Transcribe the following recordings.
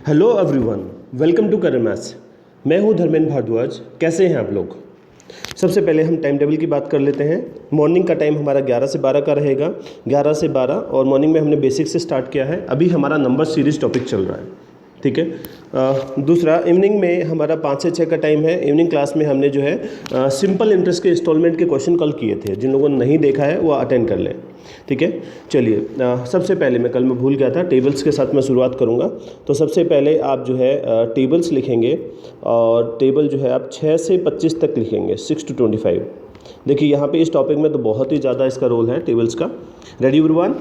Hello everyone, welcome to career maths. मैं हूं धर्मेंद्र भारद्वाज। कैसे हैं आप लोग? सबसे पहले हम टाइम टेबल की बात कर लेते हैं। मॉर्निंग का टाइम हमारा 11 से 12 का रहेगा, 11 से 12। और मॉर्निंग में हमने बेसिक से स्टार्ट किया है। अभी हमारा नंबर सीरीज टॉपिक चल रहा है, ठीक है। दूसरा, इवनिंग में हमारा 5 से 6 का टाइम है। इवनिंग क्लास में हमने जो है सिंपल इंटरेस्ट के इंस्टॉलमेंट के क्वेश्चन कल किए थे। जिन लोगों ने नहीं देखा है वो अटेंड कर लें, ठीक है। चलिए, सबसे पहले मैं भूल गया था, टेबल्स के साथ मैं शुरुआत करूंगा। तो सबसे पहले आप जो है टेबल्स लिखेंगे, और टेबल जो है आप 6 से 25 तक लिखेंगे, 6 to 25। देखिए यहाँ पे इस टॉपिक में तो बहुत ही ज़्यादा इसका रोल है टेबल्स का। Ready everyone?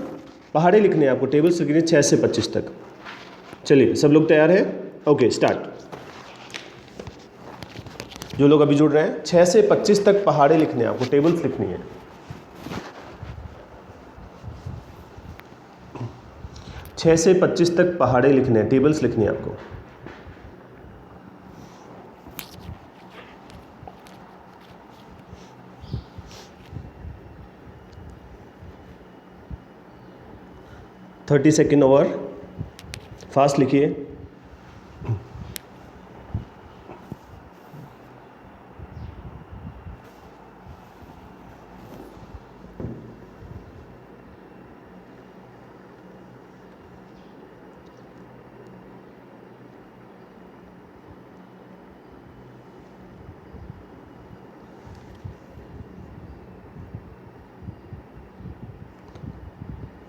पहाड़े लिखने हैं आपको, टेबल्स लिखने 6 से 25 तक। चलिए, सब लोग तैयार हैं? Okay, start. जो लोग अभी जुड़ रहे हैं, 6 से 25 तक पहाड़े लिखने हैं आपको, टेबल्स लिखनी है। 6 से 25 तक पहाड़े लिखने हैं, टेबल्स लिखनी है आपको। थर्टी सेकेंड ओवर, फास्ट लिखिए।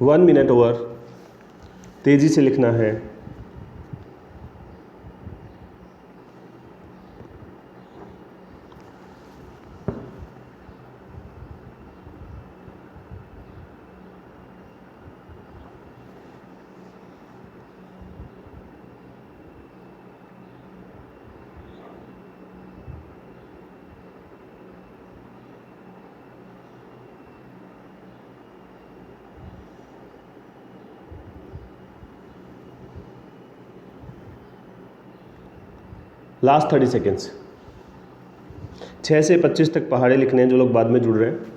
वन मिनट ओवर, तेजी से लिखना है। Last 30 seconds. 6 से 25 तक पहाड़े लिखने हैं, जो लोग बाद में जुड़ रहे हैं।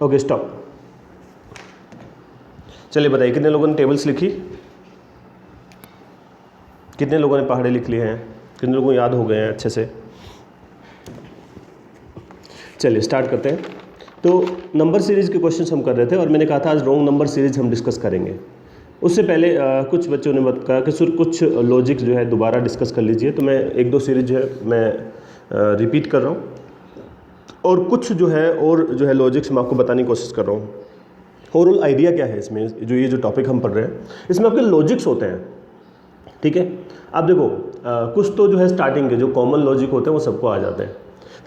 Okay, stop. चलिए बताइए, कितने लोगों ने टेबल्स लिखी? कितने लोगों ने पहाड़े लिख लिए हैं? कितने लोगों को याद हो गए हैं अच्छे से? चलिए स्टार्ट करते हैं। तो नंबर सीरीज़ के क्वेश्चंस हम कर रहे थे, और मैंने कहा था आज रॉन्ग नंबर सीरीज़ हम डिस्कस करेंगे। उससे पहले कुछ बच्चों ने कहा कि सर कुछ लॉजिक जो है दोबारा डिस्कस कर लीजिए। तो मैं एक दो सीरीज जो है मैं रिपीट कर रहा हूँ, और कुछ जो है लॉजिक्स मैं आपको बताने की कोशिश कर रहा हूँ। ओवरऑल आइडिया क्या है इसमें, जो टॉपिक हम पढ़ रहे हैं, इसमें आपके लॉजिक्स होते हैं, ठीक है। अब देखो, कुछ तो जो है स्टार्टिंग के जो कॉमन लॉजिक होते हैं वो सबको आ जाते हैं।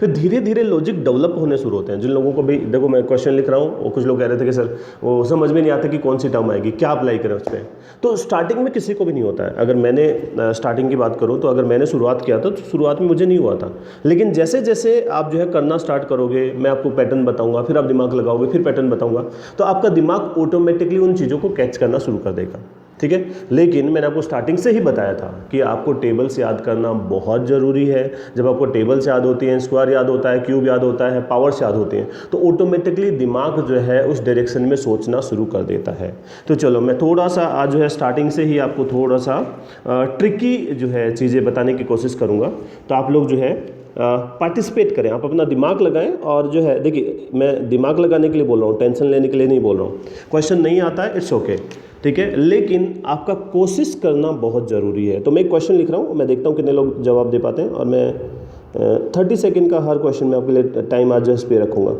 फिर धीरे धीरे लॉजिक डेवलप होने शुरू होते हैं। जिन लोगों को भी, देखो मैं क्वेश्चन लिख रहा हूँ, और कुछ लोग कह रहे थे कि सर वो समझ में नहीं आता कि कौन सी टर्म आएगी, क्या अप्लाई करें उस पर। तो स्टार्टिंग में किसी को भी नहीं होता है। अगर मैंने स्टार्टिंग की बात करूँ, तो अगर मैंने शुरुआत किया था तो शुरुआत में मुझे नहीं हुआ था। लेकिन जैसे जैसे आप जो है करना स्टार्ट करोगे, मैं आपको पैटर्न बताऊँगा, फिर आप दिमाग लगाओगे, फिर पैटर्न बताऊँगा, तो आपका दिमाग ऑटोमेटिकली उन चीज़ों को कैच करना शुरू कर देगा, ठीक है। लेकिन मैंने आपको स्टार्टिंग से ही बताया था कि आपको टेबल्स याद करना बहुत ज़रूरी है। जब आपको टेबल्स याद होती हैं, स्क्वायर याद होता है, क्यूब याद होता है, पावर्स याद होती हैं, तो ऑटोमेटिकली दिमाग जो है उस डायरेक्शन में सोचना शुरू कर देता है। तो चलो मैं थोड़ा सा आज जो है स्टार्टिंग से ही आपको थोड़ा सा ट्रिकी जो है चीज़ें बताने की कोशिश करूँगा। तो आप लोग जो है पार्टिसिपेट करें, आप अपना दिमाग लगाएं। और जो है देखिए, मैं दिमाग लगाने के लिए बोल रहा हूँ, टेंशन लेने के लिए नहीं बोल रहा हूँ। क्वेश्चन नहीं आता है, इट्स ओके, ठीक है, लेकिन आपका कोशिश करना बहुत ज़रूरी है। तो मैं एक क्वेश्चन लिख रहा हूँ, मैं देखता हूँ कितने लोग जवाब दे पाते हैं, और मैं 30 सेकेंड का हर क्वेश्चन में आपके लिए टाइम आज जस्ट पे रखूँगा।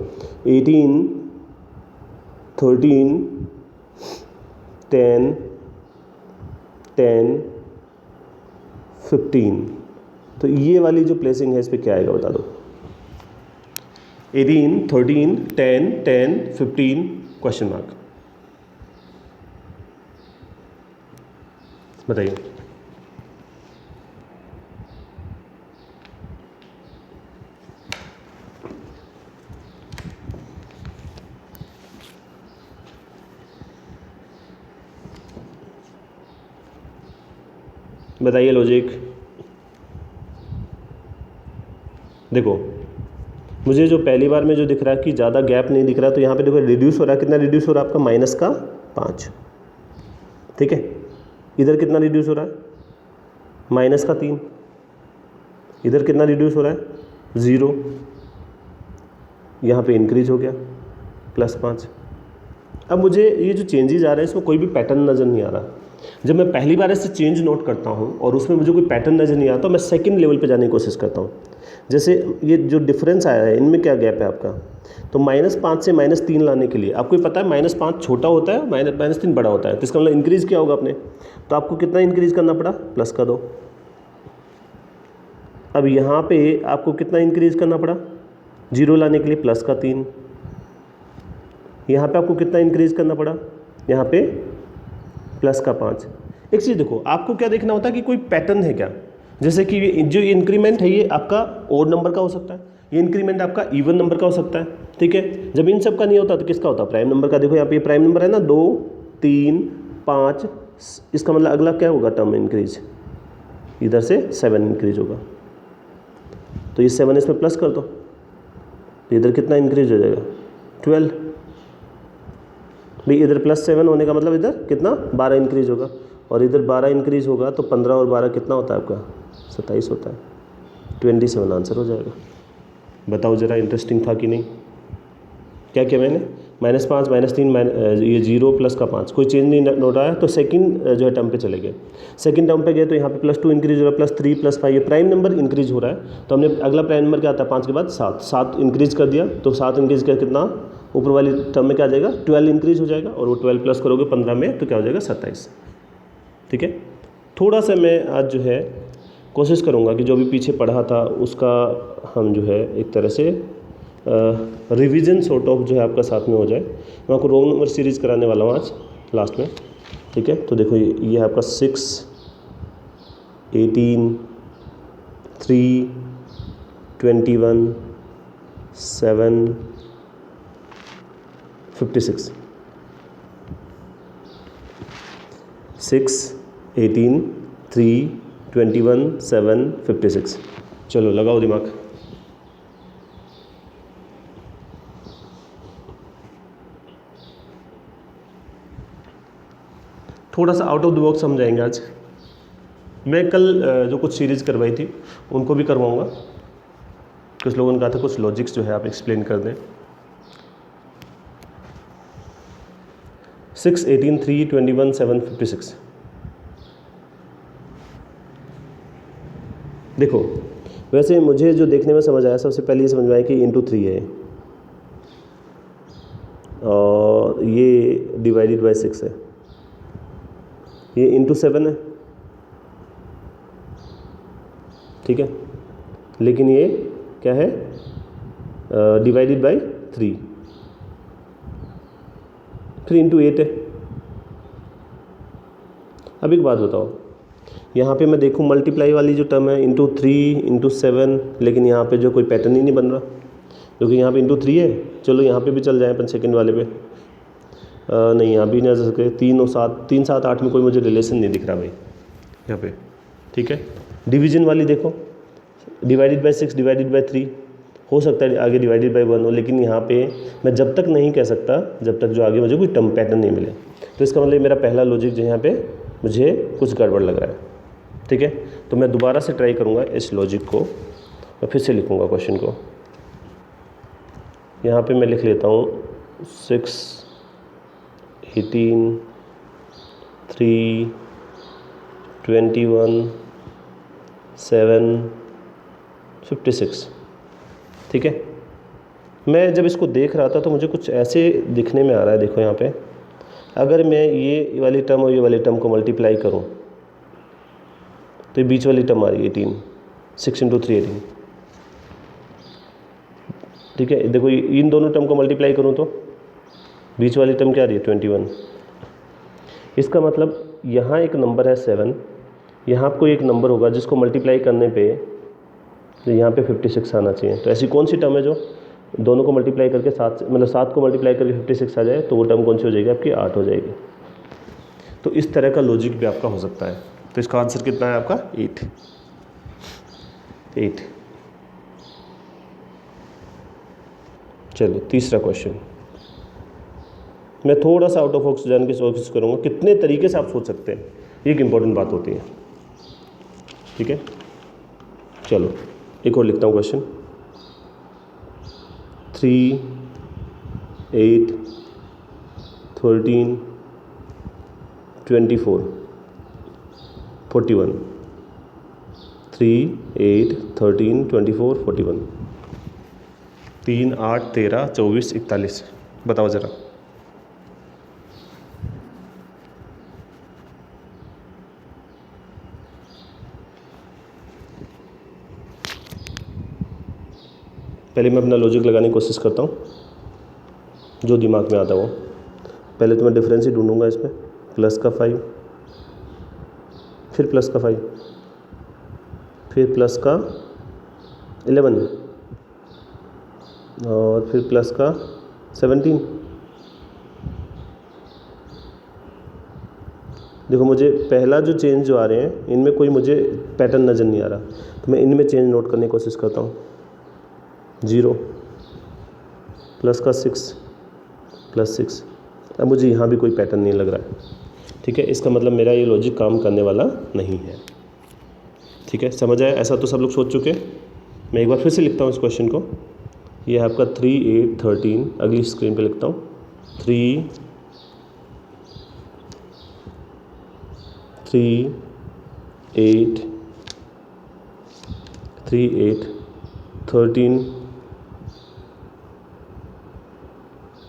18, 13, 10, 10, 15। तो ये वाली जो प्लेसिंग है इस पर क्या आएगा बता दो। 18, 13, 10, 10, 15 क्वेश्चन मार्क, बताइए। बताइए लॉजिक। देखो मुझे जो पहली बार में जो दिख रहा है कि ज़्यादा गैप नहीं दिख रहा, तो यहाँ पे देखो रिड्यूस हो रहा है, कितना रिड्यूस हो रहा है आपका, -5, ठीक है। इधर कितना रिड्यूस हो रहा है, -3। इधर कितना रिड्यूस हो रहा है, 0। यहाँ पे इंक्रीज हो गया +5। अब मुझे ये जो चेंजेस आ रहे हैं इसमें कोई भी पैटर्न नज़र नहीं आ रहा। जब मैं पहली बार ऐसे चेंज नोट करता हूँ और उसमें मुझे कोई पैटर्न नज़र नहीं आता, तो मैं सेकंड लेवल पे जाने की कोशिश करता हूँ। जैसे ये जो डिफरेंस आया है इनमें क्या गैप है आपका, तो -5 से -3 लाने के लिए आपको पता है -5 छोटा होता है, -3 बड़ा होता है, तो इसका मतलब इंक्रीज़ क्या होगा आपने, तो आपको कितना इंक्रीज़ करना पड़ा, प्लस का 2। अब यहाँ पे आपको कितना इंक्रीज़ करना पड़ा, 0 लाने के लिए प्लस का 3। यहाँ पे आपको कितना इंक्रीज़ करना पड़ा, यहाँ पे प्लस का 5। एक चीज़ देखो, आपको क्या देखना होता है कि कोई पैटर्न है क्या। जैसे कि जो इंक्रीमेंट है ये आपका ओड नंबर का हो सकता है, ये इंक्रीमेंट आपका इवन नंबर का हो सकता है, ठीक है। जब इन सब का नहीं होता तो किसका होता है, प्राइम नंबर का। देखो यहाँ पे ये प्राइम नंबर है ना, 2 3 5, इसका मतलब अगला क्या होगा टर्म इंक्रीज, इधर से 7 इंक्रीज होगा, तो ये 7 इसमें प्लस कर दो, तो इधर कितना इंक्रीज हो जाएगा, 12। भाई इधर +7 होने का मतलब इधर कितना, 12 इंक्रीज होगा, और इधर 12 इंक्रीज होगा तो 15 और 12 कितना होता है आपका, 27 होता है। 27 आंसर हो जाएगा। बताओ ज़रा, इंटरेस्टिंग था कि नहीं। क्या किया मैंने, -5 -3 ये 0 प्लस का 5, कोई चेंज नहीं नोट आया, तो सेकंड जो है टर्म पे चले गए। सेकंड टर्म पे गए तो यहाँ पे +2 इंक्रीज हो रहा है, +3 +5, ये प्राइम नंबर इंक्रीज हो रहा है। तो हमने अगला प्राइम नंबर क्या आता है, 5 के बाद 7 इंक्रीज कर दिया, तो 7 इंक्रीज कर कितना, ऊपर वाली टर्म में क्या आ जाएगा, 12 इंक्रीज हो जाएगा, और वो 12 प्लस करोगे 15 में तो क्या हो जाएगा, 27, ठीक है। थोड़ा सा मैं आज जो है कोशिश करूँगा कि जो भी पीछे पढ़ा था उसका हम जो है एक तरह से रिवीजन सॉर्ट ऑफ जो है आपका साथ में हो जाए। मैं आपको रोंग नंबर सीरीज़ कराने वाला हूँ आज लास्ट में, ठीक है। तो देखो ये है आपका 6 18 3 21 7 56 6 18 3 21 7 56। चलो लगाओ दिमाग। थोड़ा सा आउट ऑफ द बॉक्स समझाएंगे आज। मैं कल जो कुछ सीरीज़ करवाई थी उनको भी करवाऊंगा। कुछ लोगों ने कहा था कुछ लॉजिक्स जो है आप एक्सप्लेन कर दें। 6 18 3 21 7 56। देखो वैसे मुझे जो देखने में समझ आया, सबसे पहले ये समझ में आया कि ×3 है और ये डिवाइडेड बाय 6 है, ये ×7 है, ठीक है। लेकिन ये क्या है, डिवाइडेड बाय 3, फिर ×8 है। अब एक बात बताओ, यहाँ पे मैं देखूँ मल्टीप्लाई वाली जो टर्म है ×3 ×7, लेकिन यहाँ पे जो कोई पैटर्न ही नहीं बन रहा, क्योंकि यहाँ पे ×3 है। चलो यहाँ पे भी चल जाए अपन सेकंड वाले पे, नहीं यहाँ भी नहीं आ सके। 3 और 7, 3 7 8 में कोई मुझे रिलेशन नहीं दिख रहा भाई यहाँ पे, ठीक है। डिवीजन वाली देखो, डिवाइडेड बाय 6 डिवाइडेड बाय 3, हो सकता है आगे डिवाइडेड बाय 1 हो, लेकिन यहाँ पे मैं जब तक नहीं कह सकता जब तक जो आगे मुझे कोई टर्म पैटर्न नहीं मिले। तो इसका मतलब मेरा पहला लॉजिक जो यहाँ पे मुझे कुछ गड़बड़ लग रहा है, ठीक है। तो मैं दोबारा से ट्राई करूँगा इस लॉजिक को, मैं फिर से लिखूँगा क्वेश्चन को। यहाँ पे मैं लिख लेता हूँ 6 18 3 21 7 56, ठीक है। मैं जब इसको देख रहा था तो मुझे कुछ ऐसे दिखने में आ रहा है। देखो यहाँ पे अगर मैं ये वाली टर्म और ये वाली टर्म को मल्टीप्लाई करूँ तो ये बीच वाली टर्म आ रही है 18, 6 × 3 18, ठीक है। देखो इन दोनों टर्म को मल्टीप्लाई करूँ तो बीच वाली टर्म क्या आ रही है 21। इसका मतलब यहाँ एक नंबर है 7, यहाँ आपको एक नंबर होगा जिसको मल्टीप्लाई करने पे तो यहाँ पे 56 आना चाहिए। तो ऐसी कौन सी टर्म है जो दोनों को मल्टीप्लाई करके 7 मतलब 7 को मल्टीप्लाई करके 56 आ जाए, तो वो टर्म कौन सी हो जाएगी आपकी, 8 हो जाएगी। तो इस तरह का लॉजिक भी आपका हो सकता है। तो इसका आंसर कितना है आपका 8। चलो तीसरा क्वेश्चन, मैं थोड़ा सा आउट ऑफ बॉक्स जाने की कोशिश करूँगा, कितने तरीके से आप सोच सकते हैं, ये एक इम्पॉर्टेंट बात होती है। ठीक है, चलो एक और लिखता हूँ क्वेश्चन। 3, 8, 13, 24, 41। 3, 8, 13, 24, 41। 3, 8, 13, 24, 41। बताओ ज़रा। पहले मैं अपना लॉजिक लगाने की कोशिश करता हूँ, जो दिमाग में आता हो। पहले तो मैं डिफरेंस ही ढूंढूंगा इसमें, प्लस का 5, फिर प्लस का 5, फिर प्लस का 11 और फिर प्लस का 17। देखो मुझे पहला जो चेंज जो आ रहे हैं इनमें कोई मुझे पैटर्न नज़र नहीं आ रहा, तो मैं इनमें चेंज नोट करने की कोशिश करता हूँ। 0 प्लस का 6 प्लस 6। अब मुझे यहाँ भी कोई पैटर्न नहीं लग रहा है। ठीक है, इसका मतलब मेरा ये लॉजिक काम करने वाला नहीं है। ठीक है, समझ आया? ऐसा तो सब लोग सोच चुके। मैं एक बार फिर से लिखता हूँ इस क्वेश्चन को। ये है आपका 3, 8, 13। अगली स्क्रीन पे लिखता हूँ 3, 8, 13,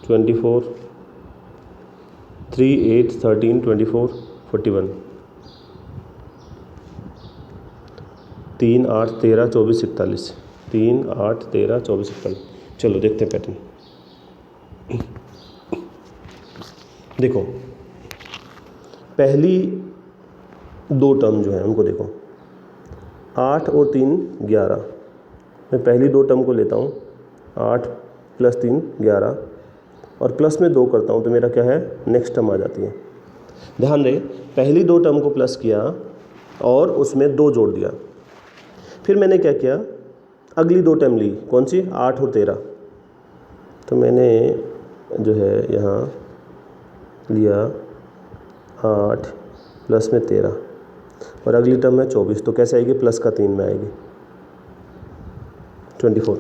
24, 3, 8, 13, 24, 41। 3, 8, 13, 24, 41। 3, 8, 13, 24, 41। चलो देखते हैं पैटर्न। देखो पहली दो टर्म जो है उनको देखो, 8 और 3 11। मैं पहली दो टर्म को लेता हूँ, 8 प्लस 3 11 और प्लस में 2 करता हूँ तो मेरा क्या है, नेक्स्ट टर्म आ जाती है। ध्यान रहे, पहली दो टर्म को प्लस किया और उसमें 2 जोड़ दिया। फिर मैंने क्या किया, अगली दो टर्म ली, कौन सी, 8 और 13। तो मैंने जो है यहाँ लिया 8 प्लस में 13 और अगली टर्म है 24। तो कैसे आएगी, प्लस का 3 में आएगी 24।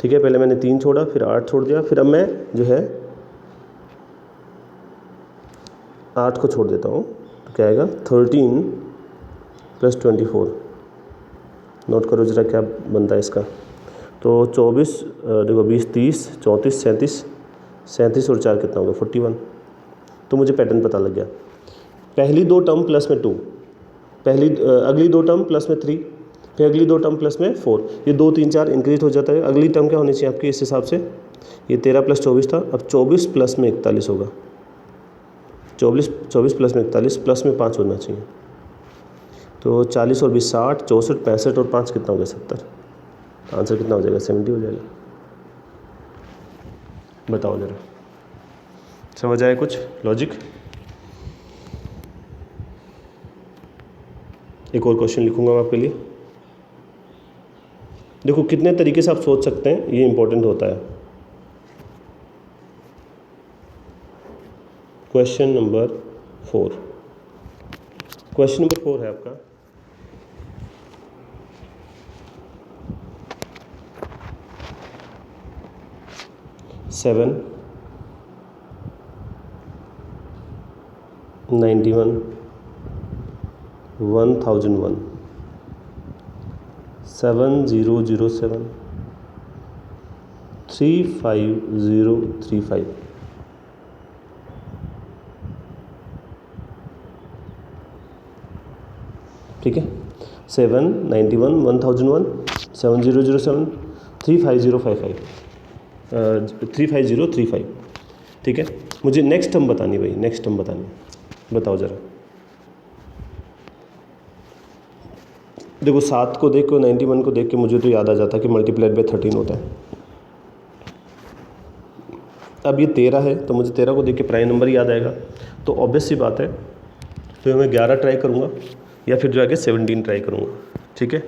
ठीक है, पहले मैंने 3 छोड़ा, फिर 8 छोड़ दिया, फिर अब मैं जो है 8 को छोड़ देता हूँ। तो क्या आएगा, 13 प्लस 24। नोट करो जरा क्या बनता है इसका। तो 24, देखो 20, 30, 34, 37, 37 और 4 कितना होगा, 41। तो मुझे पैटर्न पता लग गया। पहली दो टर्म प्लस में 2, अगली दो टर्म प्लस में 3, फिर अगली दो टर्म प्लस में 4। ये 2, 3, 4 इंक्रीज हो जाता है। अगली टर्म क्या होनी चाहिए आपकी इस हिसाब से, ये 13 प्लस 24 था, अब 24 प्लस में 41 होगा। 24 प्लस में 41, प्लस में 5 होना चाहिए। तो 40 और 20 60, 64, 65 और 5 कितना हो गया, 70। आंसर कितना हो जाएगा, 70 हो जाएगा। बताओ जरा, समझ आया कुछ लॉजिक? एक और क्वेश्चन लिखूंगा मैं आपके लिए। देखो कितने तरीके से आप सोच सकते हैं, ये इंपॉर्टेंट होता है। क्वेश्चन नंबर 4 है आपका। सेवन 91 1001 7007 35035। ठीक है, 7 91 1001 7007 35035। ठीक है, मुझे नेक्स्ट टर्म बतानी भाई, नेक्स्ट टर्म बतानी। बताओ ज़रा। देखो 7 को देख के 91 को देख के मुझे तो याद आ जाता है कि मल्टीप्लाइड बाय 13 होता है। अब ये 13 है तो मुझे 13 को देख के प्राइम नंबर याद आएगा। तो ऑब्वियस सी बात है तो मैं 11 ट्राई करूँगा या फिर जो आगे 17 ट्राई करूँगा, ठीक है।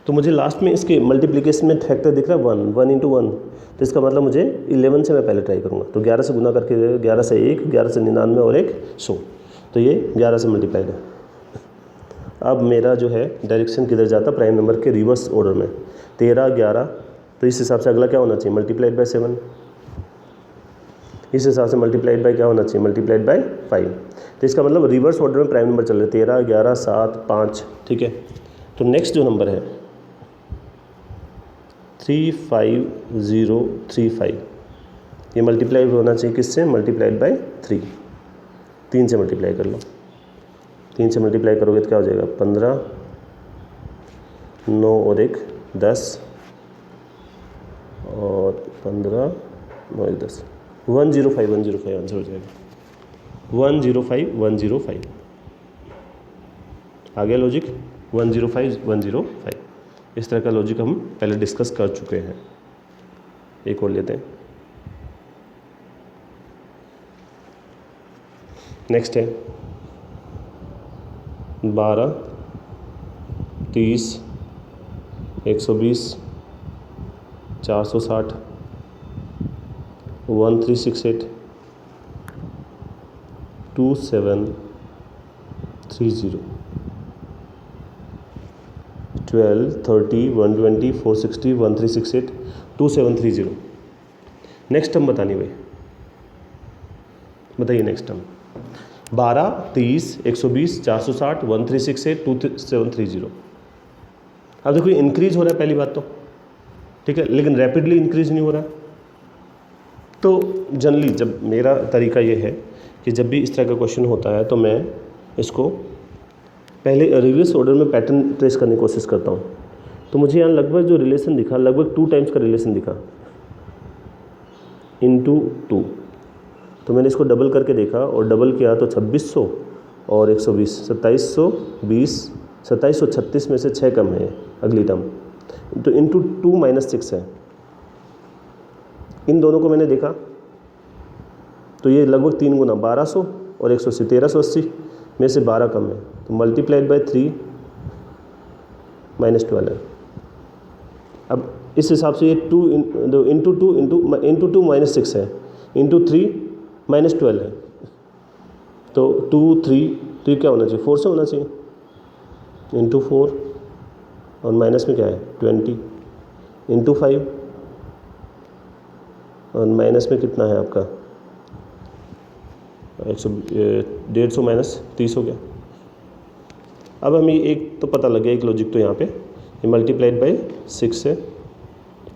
तो मुझे लास्ट में इसके मल्टीप्लिकेशन में फैक्टर दिख रहा है 1, 1 × 1, तो इसका मतलब मुझे 11 से मैं पहले ट्राई करूँगा। तो 11 से गुना करके 11 से 1, 11 से 99 और 1 100, तो ये 11 से मल्टीप्लाइड है। अब मेरा जो है डायरेक्शन किधर जाता, प्राइम नंबर के रिवर्स ऑर्डर में, 13, 11, तो इस हिसाब से अगला क्या होना चाहिए, मल्टीप्लाइड बाय 7। इस हिसाब से मल्टीप्लाइड बाय क्या होना चाहिए, मल्टीप्लाइड बाय 5। तो इसका मतलब रिवर्स ऑर्डर में प्राइम नंबर चल रहे, 13, 11, 7, 5, ठीक है। तो नेक्स्ट जो नंबर है 35035, ये मल्टीप्लाइड होना चाहिए किससे, मल्टीप्लाइड बाय 3, 3 से मल्टीप्लाई कर लो। 3 से मल्टीप्लाई करोगे तो क्या हो जाएगा, 15, 9 और 1 10, और 15, 9 1 10, 105 105 आंसर हो जाएगा, 105 105। आ गया लॉजिक, 105 105। इस तरह का लॉजिक हम पहले डिस्कस कर चुके हैं। एक और लेते हैं, नेक्स्ट है 12, 30, 120, 460, 1368, 2730, 12, 30, 120, 460, 1368, 2730। नेक्स्ट टर्म बतानी भाई, बताइए नेक्स्ट टर्म। 12, 30, 120, 460, 1368, 2730। अब देखो इंक्रीज हो रहा है पहली बात तो, ठीक है, लेकिन रैपिडली इंक्रीज नहीं हो रहा। तो जनरली जब मेरा तरीका ये है कि जब भी इस तरह का क्वेश्चन होता है तो मैं इसको पहले रिवर्स ऑर्डर में पैटर्न ट्रेस करने की कोशिश करता हूँ। तो मुझे यहाँ लगभग जो रिलेशन दिखा, लगभग 2 टाइम्स का रिलेशन दिखा, इंटू 2। तो मैंने इसको डबल करके देखा और डबल किया तो 2600 और 120, 2720, 2736 में से 6 कम है अगली टर्म, तो इंटू 2 - 6 है। इन दोनों को मैंने देखा तो ये लगभग 3 गुना, 1200 और 180, 1380 में से 12 कम है, तो मल्टीप्लाइड बाय 3 - 12 है। अब इस हिसाब से ये 2 इंटू 2 - 6 है, इंटू 3 - 12 है, तो 2 3, तो ये क्या होना चाहिए, 4 से होना चाहिए, इंटू 4, और माइनस में क्या है 20, इंटू 5, और माइनस में कितना है आपका 150 माइनस 30 हो गया। अब हमें एक तो पता लग गया, एक लॉजिक तो यहाँ पे ये मल्टीप्लाइड बाय 6 है,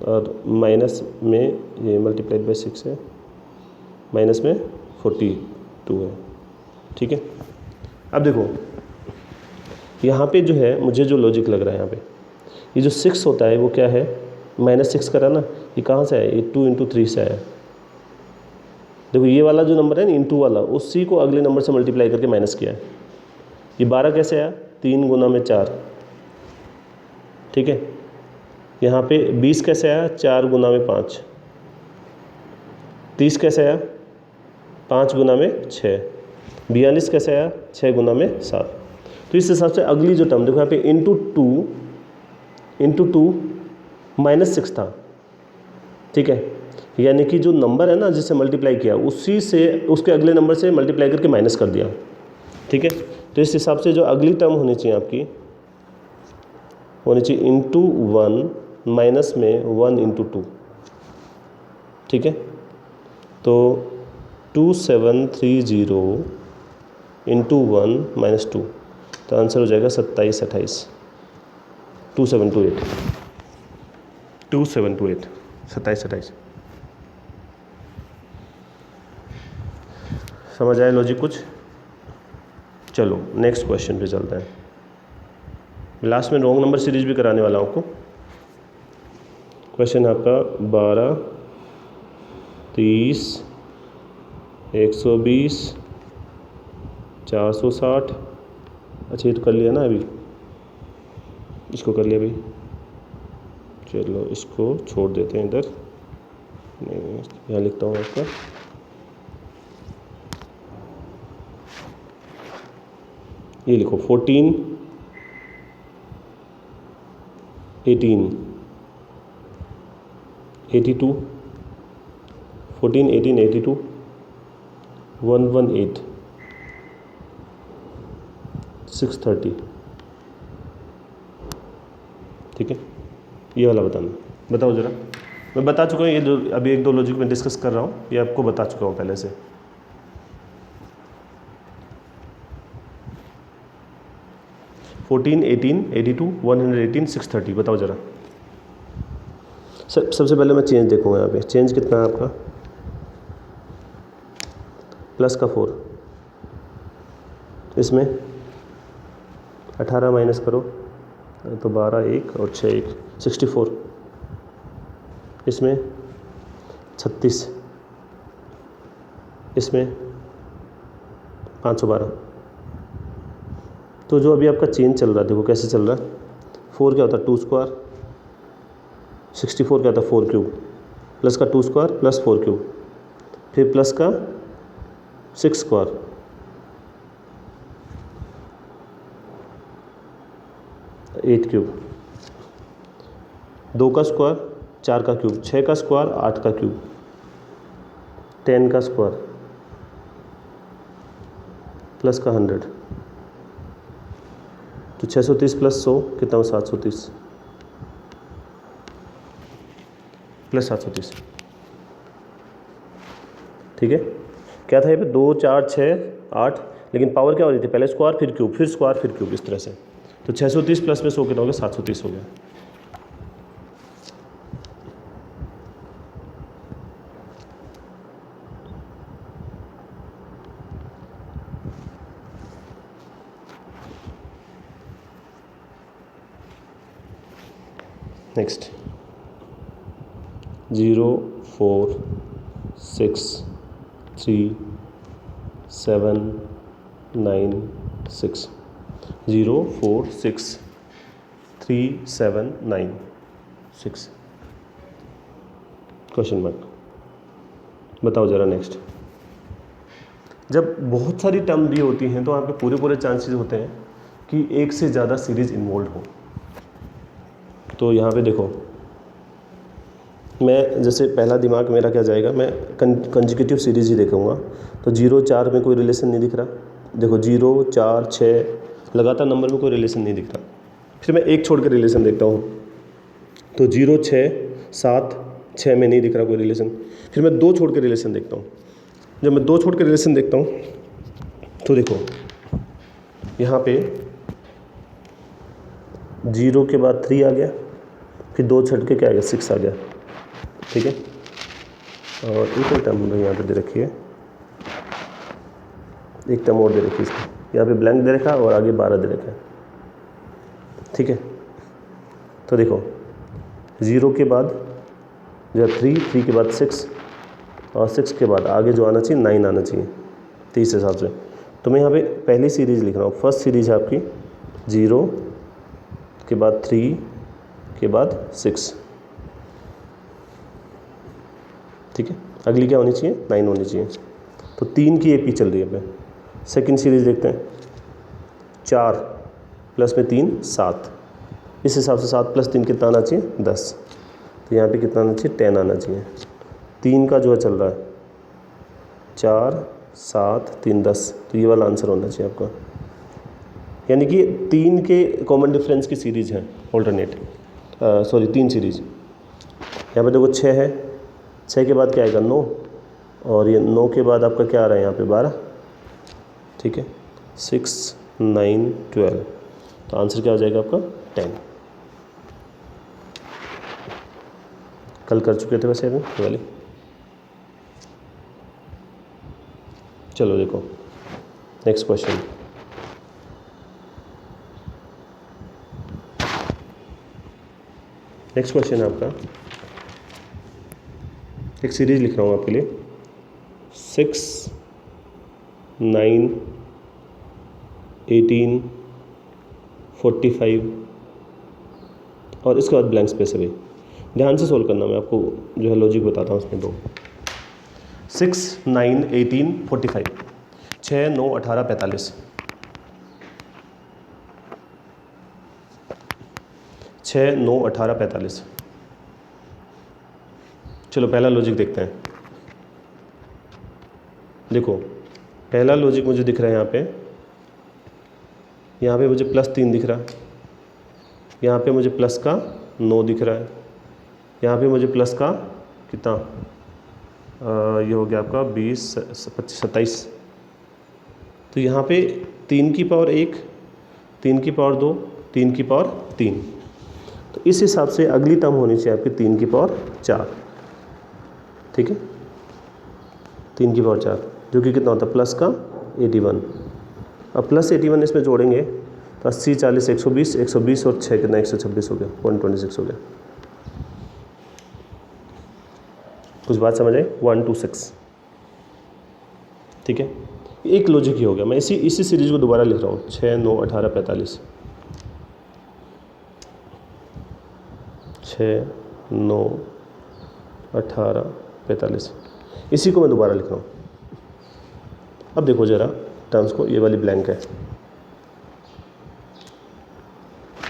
और माइनस में ये मल्टीप्लाइड बाय 6 है, माइनस में 42 है, ठीक है। अब देखो यहाँ पे जो है मुझे जो लॉजिक लग रहा है यहाँ पे, ये जो 6 होता है वो क्या है, -6 करा ना, ये कहाँ से आया, ये 2 × 3 से आया। देखो ये वाला जो नंबर है ना इंटू वाला, उसी को अगले नंबर से मल्टीप्लाई करके माइनस किया है। ये 12 कैसे आया, 3 गुना में 4, ठीक है। यहाँ पे 20 कैसे आया, 4 गुना में 5, 30 कैसे आया, 5 गुना में 6, 42 कैसे आया, 6 गुना में 7। तो इस हिसाब से अगली जो टर्म देखो यहाँ पे इंटू 2 -6 था, ठीक है, यानी कि जो नंबर है ना जिससे मल्टीप्लाई किया उसी से उसके अगले नंबर से मल्टीप्लाई करके माइनस कर दिया, ठीक है। तो इस हिसाब से जो अगली टर्म होनी चाहिए आपकी, होनी चाहिए इंटू 1 माइनस में 1 × 2, ठीक है। तो 2730 इंटू 1 - 2, तो आंसर हो जाएगा 27 28, 2728, 2728, 27 28। समझ आया लॉजिक कुछ? चलो नेक्स्ट क्वेश्चन पे चलते हैं। लास्ट में रॉन्ग नंबर सीरीज भी कराने वाला हूँ आपको। क्वेश्चन आपका 12, 30, 120, 460। अच्छा ये तो कर लिया ना अभी, इसको कर लिया भाई, चलो इसको छोड़ देते हैं इधर, नहीं यहाँ लिखता हूँ आपका ये लिखो 14 18 82 14 18 82 118 630। ठीक है, ये वाला बताना। बताओ ज़रा। मैं बता चुका हूँ ये जो अभी एक दो लॉजिक में डिस्कस कर रहा हूँ, ये आपको बता चुका हूँ पहले से। फोर्टीन 18 82 118 630। बताओ ज़रा। सबसे पहले मैं चेंज देखूँगा यहाँ पे। चेंज कितना है आपका? प्लस का 4, इसमें 18 माइनस करो तो 12 1 और 6 1 64, इसमें 36, इसमें 512। तो जो अभी आपका चेंज चल रहा है देखो कैसे चल रहा है। 4 क्या होता है? 2 स्क्वायर, 64 क्या होता है? 4 क्यूब, प्लस का 2 स्क्वायर प्लस 4 क्यूब, फिर प्लस का 6 स्क्वायर, एट क्यूब, 2 का स्क्वायर 4 का क्यूब, 6 का स्क्वायर 8 का क्यूब, 10 का स्क्वायर प्लस का 100। तो 630 प्लस 100 कितना हो? 730 प्लस 730। ठीक है, क्या था ये पे? 2 4 6 8, लेकिन पावर क्या हो रही थी? पहले स्क्वायर फिर क्यूब फिर स्क्वायर फिर क्यूब, इस तरह से। तो 630 प्लस में 100 कितना हो गया? 730 हो गया। Next 0 4 6 3 7 9 6 0 4 6 3 7 9 6 question mark. बताओ ज़रा नेक्स्ट। जब बहुत सारी टर्म दी होती हैं तो यहाँ पे पूरे चांसेस होते हैं कि एक से ज़्यादा सीरीज इन्वॉल्व हो। तो यहाँ पे देखो, मैं जैसे पहला दिमाग मेरा क्या जाएगा, मैं कंजिक्यूटिव सीरीज ही देखूँगा। तो 0 4 में कोई रिलेशन नहीं दिख रहा। देखो 0 4 6 लगातार नंबर में कोई रिलेशन नहीं दिख रहा। फिर मैं एक छोड़ के रिलेशन देखता हूँ, तो 0 6 7 6 में नहीं दिख रहा कोई रिलेशन। फिर मैं 2 छोड़ के रिलेशन देखता हूँ। जब मैं 2 छोड़ के रिलेशन देखता हूँ तो देखो यहाँ पे 0 के बाद 3 आ गया, फिर 2 छट के क्या आ गया? 6 आ गया। ठीक है, और एक टर्म हमने यहाँ पे दे रखी है, एक टर्म और दे रखी है इसमें। यहाँ पे ब्लैंक दे रखा और आगे 12 दे रखा है। ठीक है, तो देखो 0 के बाद जो 3 के बाद 6 और 6 के बाद आगे जो आना चाहिए 9 आना चाहिए। तो इस हिसाब से तो मैं यहाँ पे पहली सीरीज़ लिख रहा हूँ। फर्स्ट सीरीज है आपकी 0 के बाद 3 के बाद 6। ठीक है, अगली क्या होनी चाहिए? 9 होनी चाहिए। तो 3 की AP चल रही है। पे सेकंड सीरीज देखते हैं। 4 प्लस में 3 7, इस हिसाब से 7 प्लस 3 कितना आना चाहिए? 10। तो यहाँ पे कितना आना चाहिए? 10 आना चाहिए। 3 का जो है चल रहा है 4 7 3 10, तो ये वाला आंसर होना चाहिए आपका। यानी कि 3 के कॉमन डिफरेंस की सीरीज़ है ऑल्टरनेट, सॉरी 3 सीरीज। यहाँ पे देखो 6 है, 6 के बाद क्या आएगा? 9, और ये 9 के बाद आपका क्या आ रहा है यहाँ पे? 12। ठीक है, 6 9 12, तो आंसर क्या हो जाएगा आपका? 10। कल कर चुके थे वैसे अभी वाली। चलो देखो नेक्स्ट क्वेश्चन। नेक्स्ट क्वेश्चन है आपका, एक सीरीज लिख रहा हूँ आपके लिए। 6 9 18 45 और इसके बाद ब्लैंक स्पेस है भाई। ध्यान से सोल्व करना, मैं आपको जो है लॉजिक बताता हूँ उसमें। 6 9 18 45, 6 9 18 45। 6 9 18 45। चलो पहला लॉजिक देखते हैं। देखो पहला लॉजिक मुझे दिख रहा है यहाँ पे मुझे +3 दिख रहा है, यहाँ पे मुझे प्लस का 9 दिख रहा है, यहाँ पे मुझे प्लस का कितना ये हो गया आपका 20 25 27। तो यहाँ पे 3 की पावर 1, 3 की पावर 2, 3 की पावर 3। तो इस हिसाब से अगली टर्म होनी चाहिए आपकी 3 की पावर 4। ठीक है, 3 की पावर 4 जो कि कितना होता है प्लस का 81। अब प्लस 81 इसमें जोड़ेंगे तो 80 40 120, 120 और 6 कितना 126 हो गया, 126 हो गया। कुछ बात समझ आई? 126। ठीक है, एक लॉजिक ही हो गया। मैं इसी सीरीज को दोबारा लिख रहा हूँ 6 9 18 45। 6 9 18 45 इसी को मैं दोबारा लिख रहा हूँ। अब देखो ज़रा टर्म्स को, ये वाली ब्लैंक है।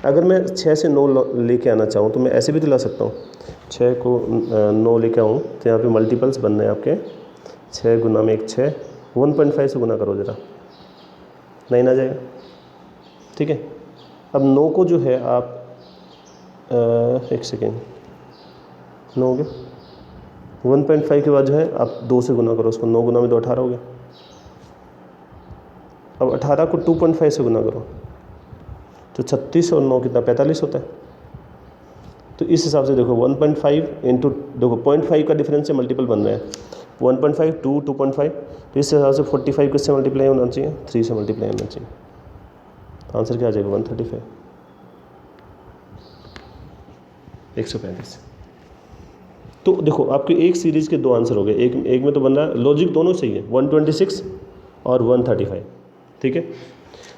अगर मैं 6 से 9 लेके आना चाहूँ तो मैं ऐसे भी तो ला सकता हूँ। 6 को 9 लेके आऊँ तो यहाँ पे मल्टीपल्स बनने हैं आपके। 6 गुना में 1 6, 1.5 से गुना करो ज़रा, 9 आ जाएगा। ठीक है, अब 9 को जो है आप एक सेकेंड, 9 हो गया। 1.5 के बाद जो है आप 2 से गुना करो उसको, 9 गुना में 2 18 हो गया। अब 18 को 2.5 से गुना करो तो 36 और 9 कितना 45 होता है। तो इस हिसाब से देखो 1.5 इंटू, देखो 0.5 का डिफरेंस से मल्टीपल बन रहे हैं, 1.5 2 2.5। तो इस हिसाब से 45 किससे मल्टीप्लाई होना चाहिए, 3 से मल्टीप्लाई होना चाहिए। आंसर क्या आ जाएगा 135, 135। तो देखो आपके एक सीरीज़ के 2 आंसर हो गए। एक में तो बन रहा है, लॉजिक दोनों सही है, 126 और 135। ठीक है,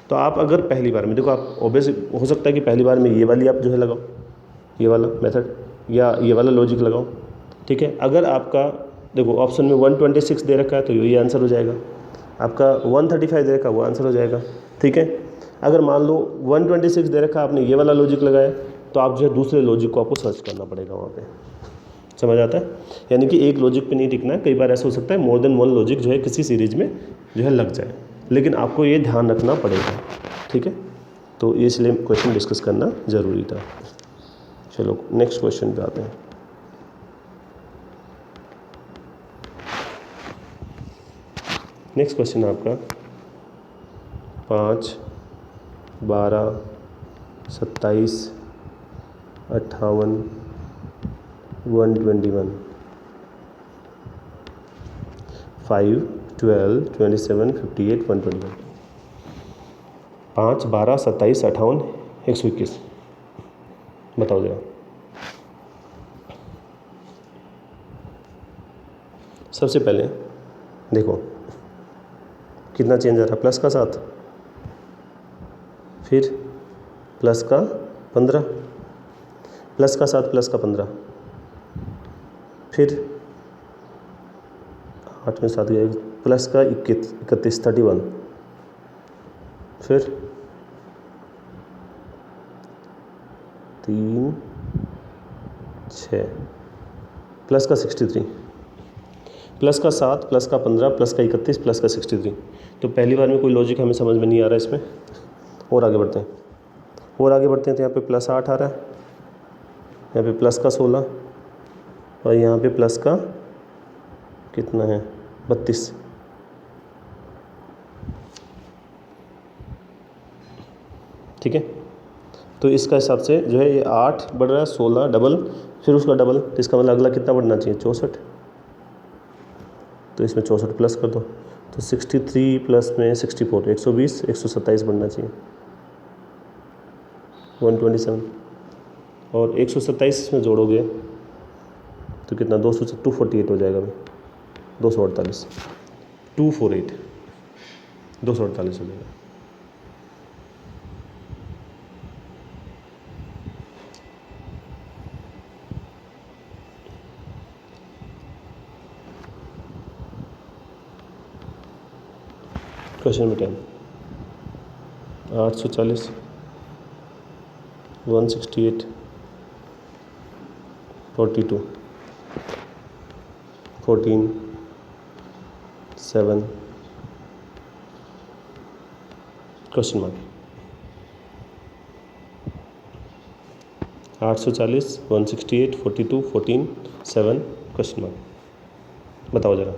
तो आप अगर पहली बार में, देखो आप ऑब्वियस हो सकता है कि पहली बार में ये वाली आप जो है लगाओ, ये वाला मेथड या ये वाला लॉजिक लगाओ। ठीक है, अगर आपका देखो ऑप्शन में 126 दे रखा है तो यही आंसर हो जाएगा, आपका 135 दे रखा है वो आंसर हो जाएगा। ठीक है, अगर मान लो 126 दे रखा है, आपने ये वाला लॉजिक लगाया, तो आप जो है दूसरे लॉजिक को आपको सर्च करना पड़ेगा वहाँ पे। समझ आता है? यानी कि एक लॉजिक पे नहीं टिकना है। कई बार ऐसा हो सकता है मोर देन वन लॉजिक जो है किसी सीरीज में जो है लग जाए, लेकिन आपको ये ध्यान रखना पड़ेगा। ठीक है, तो इसलिए क्वेश्चन डिस्कस करना ज़रूरी था। चलो नेक्स्ट क्वेश्चन पे आते हैं। नेक्स्ट क्वेश्चन है आपका 5 12 27 58 121 5 12 27 58 121। 5 12 27 58 121 बताओ जरा। सबसे पहले देखो कितना चेंज आ रहा है, प्लस का 7, फिर प्लस का 15, प्लस का 7 प्लस का 15, फिर 8 में 7 गया, प्लस का 31 31, फिर 3 6, प्लस का 63, प्लस का 7 प्लस का 15 प्लस का 31 प्लस का 63। तो पहली बार में कोई लॉजिक हमें समझ में नहीं आ रहा है इसमें। और आगे बढ़ते हैं, तो यहाँ पे प्लस 8 आ रहा है, यहाँ पे प्लस का 16 और यहाँ पे प्लस का कितना है 32। ठीक है, तो इसका हिसाब से जो है ये 8 बढ़ रहा है, 16 डबल, फिर उसका डबल, तो इसका मतलब अगला कितना बढ़ना चाहिए 64। तो इसमें 64 प्लस कर दो, तो 63 प्लस में 64 120 127 बढ़ना चाहिए 127। और 127 इसमें जोड़ोगे तो कितना 248 हो जाएगा भाई, 248 248 248 हो जाएगा। Question number 10 840 168 42, 14, 7 question mark, 840, 168, 42, 14, 7 question mark. बताओ ज़रा।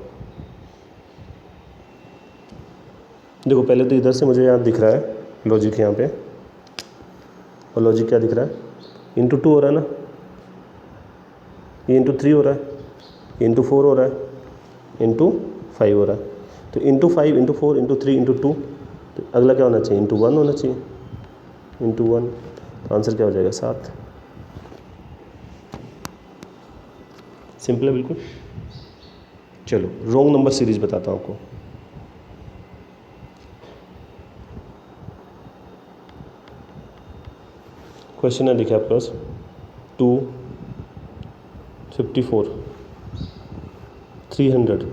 देखो पहले तो इधर से मुझे यहाँ दिख रहा है लॉजिक यहाँ पे, और लॉजिक क्या दिख रहा है, इंटू 2 हो रहा है ना, ये इंटू 3 हो रहा है, इंटू 4 हो रहा है, इंटू 5 हो रहा है। तो इंटू 5, इंटू 4, इंटू 3, इंटू 2, तो अगला क्या होना चाहिए, इंटू 1 होना चाहिए, इंटू 1। तो आंसर क्या हो जाएगा, 7। सिंपल है बिल्कुल। चलो रॉन्ग नंबर सीरीज बताता हूँ आपको। क्वेश्चन है देखिए आपके पास 254, 300,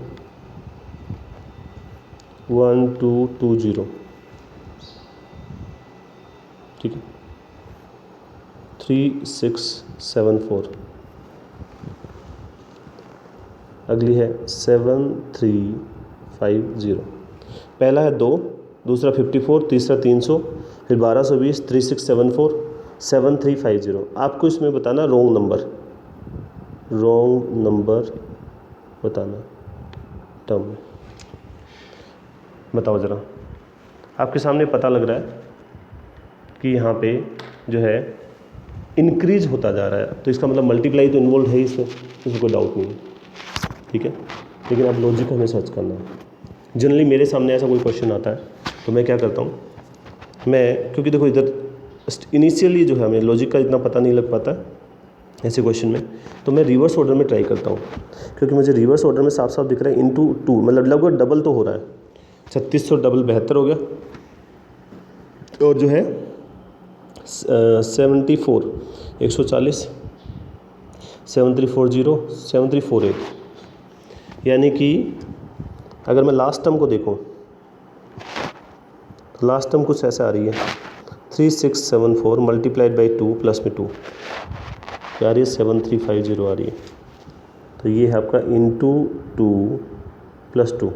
1220, ठीक है, 3674, अगली है 7350। पहला है 2, दूसरा 54, तीसरा 300, फिर 1220, 3674, 7350। आपको इसमें बताना रॉन्ग नंबर बताना टर्म में। बताओ ज़रा। आपके सामने पता लग रहा है कि यहाँ पे जो है इंक्रीज होता जा रहा है, तो इसका मतलब मल्टीप्लाई तो इन्वॉल्व है इसमें कोई डाउट नहीं है, ठीक है। लेकिन आप लॉजिक हमें सर्च करना है। जनरली मेरे सामने ऐसा कोई क्वेश्चन आता है तो मैं क्या करता हूँ, मैं क्योंकि देखो इधर इनिशियली जो है हमें लॉजिक का इतना पता नहीं लग पाता ऐसे क्वेश्चन में, तो मैं रिवर्स ऑर्डर में ट्राई करता हूँ, क्योंकि मुझे रिवर्स ऑर्डर में साफ साफ दिख रहा है इंटू 2, मतलब लगभग डबल तो हो रहा है। 3600 डबल 72 हो गया, और जो है 74 140, 7340 7348, यानी कि अगर मैं लास्ट टर्म को देखूं तो लास्ट टर्म कुछ ऐसे आ रही है 3674 मल्टीप्लाइड बाई 2 प्लस में 2 क्या आ रही है 7350 आ रही है। तो ये है आपका इंटू 2 प्लस 2।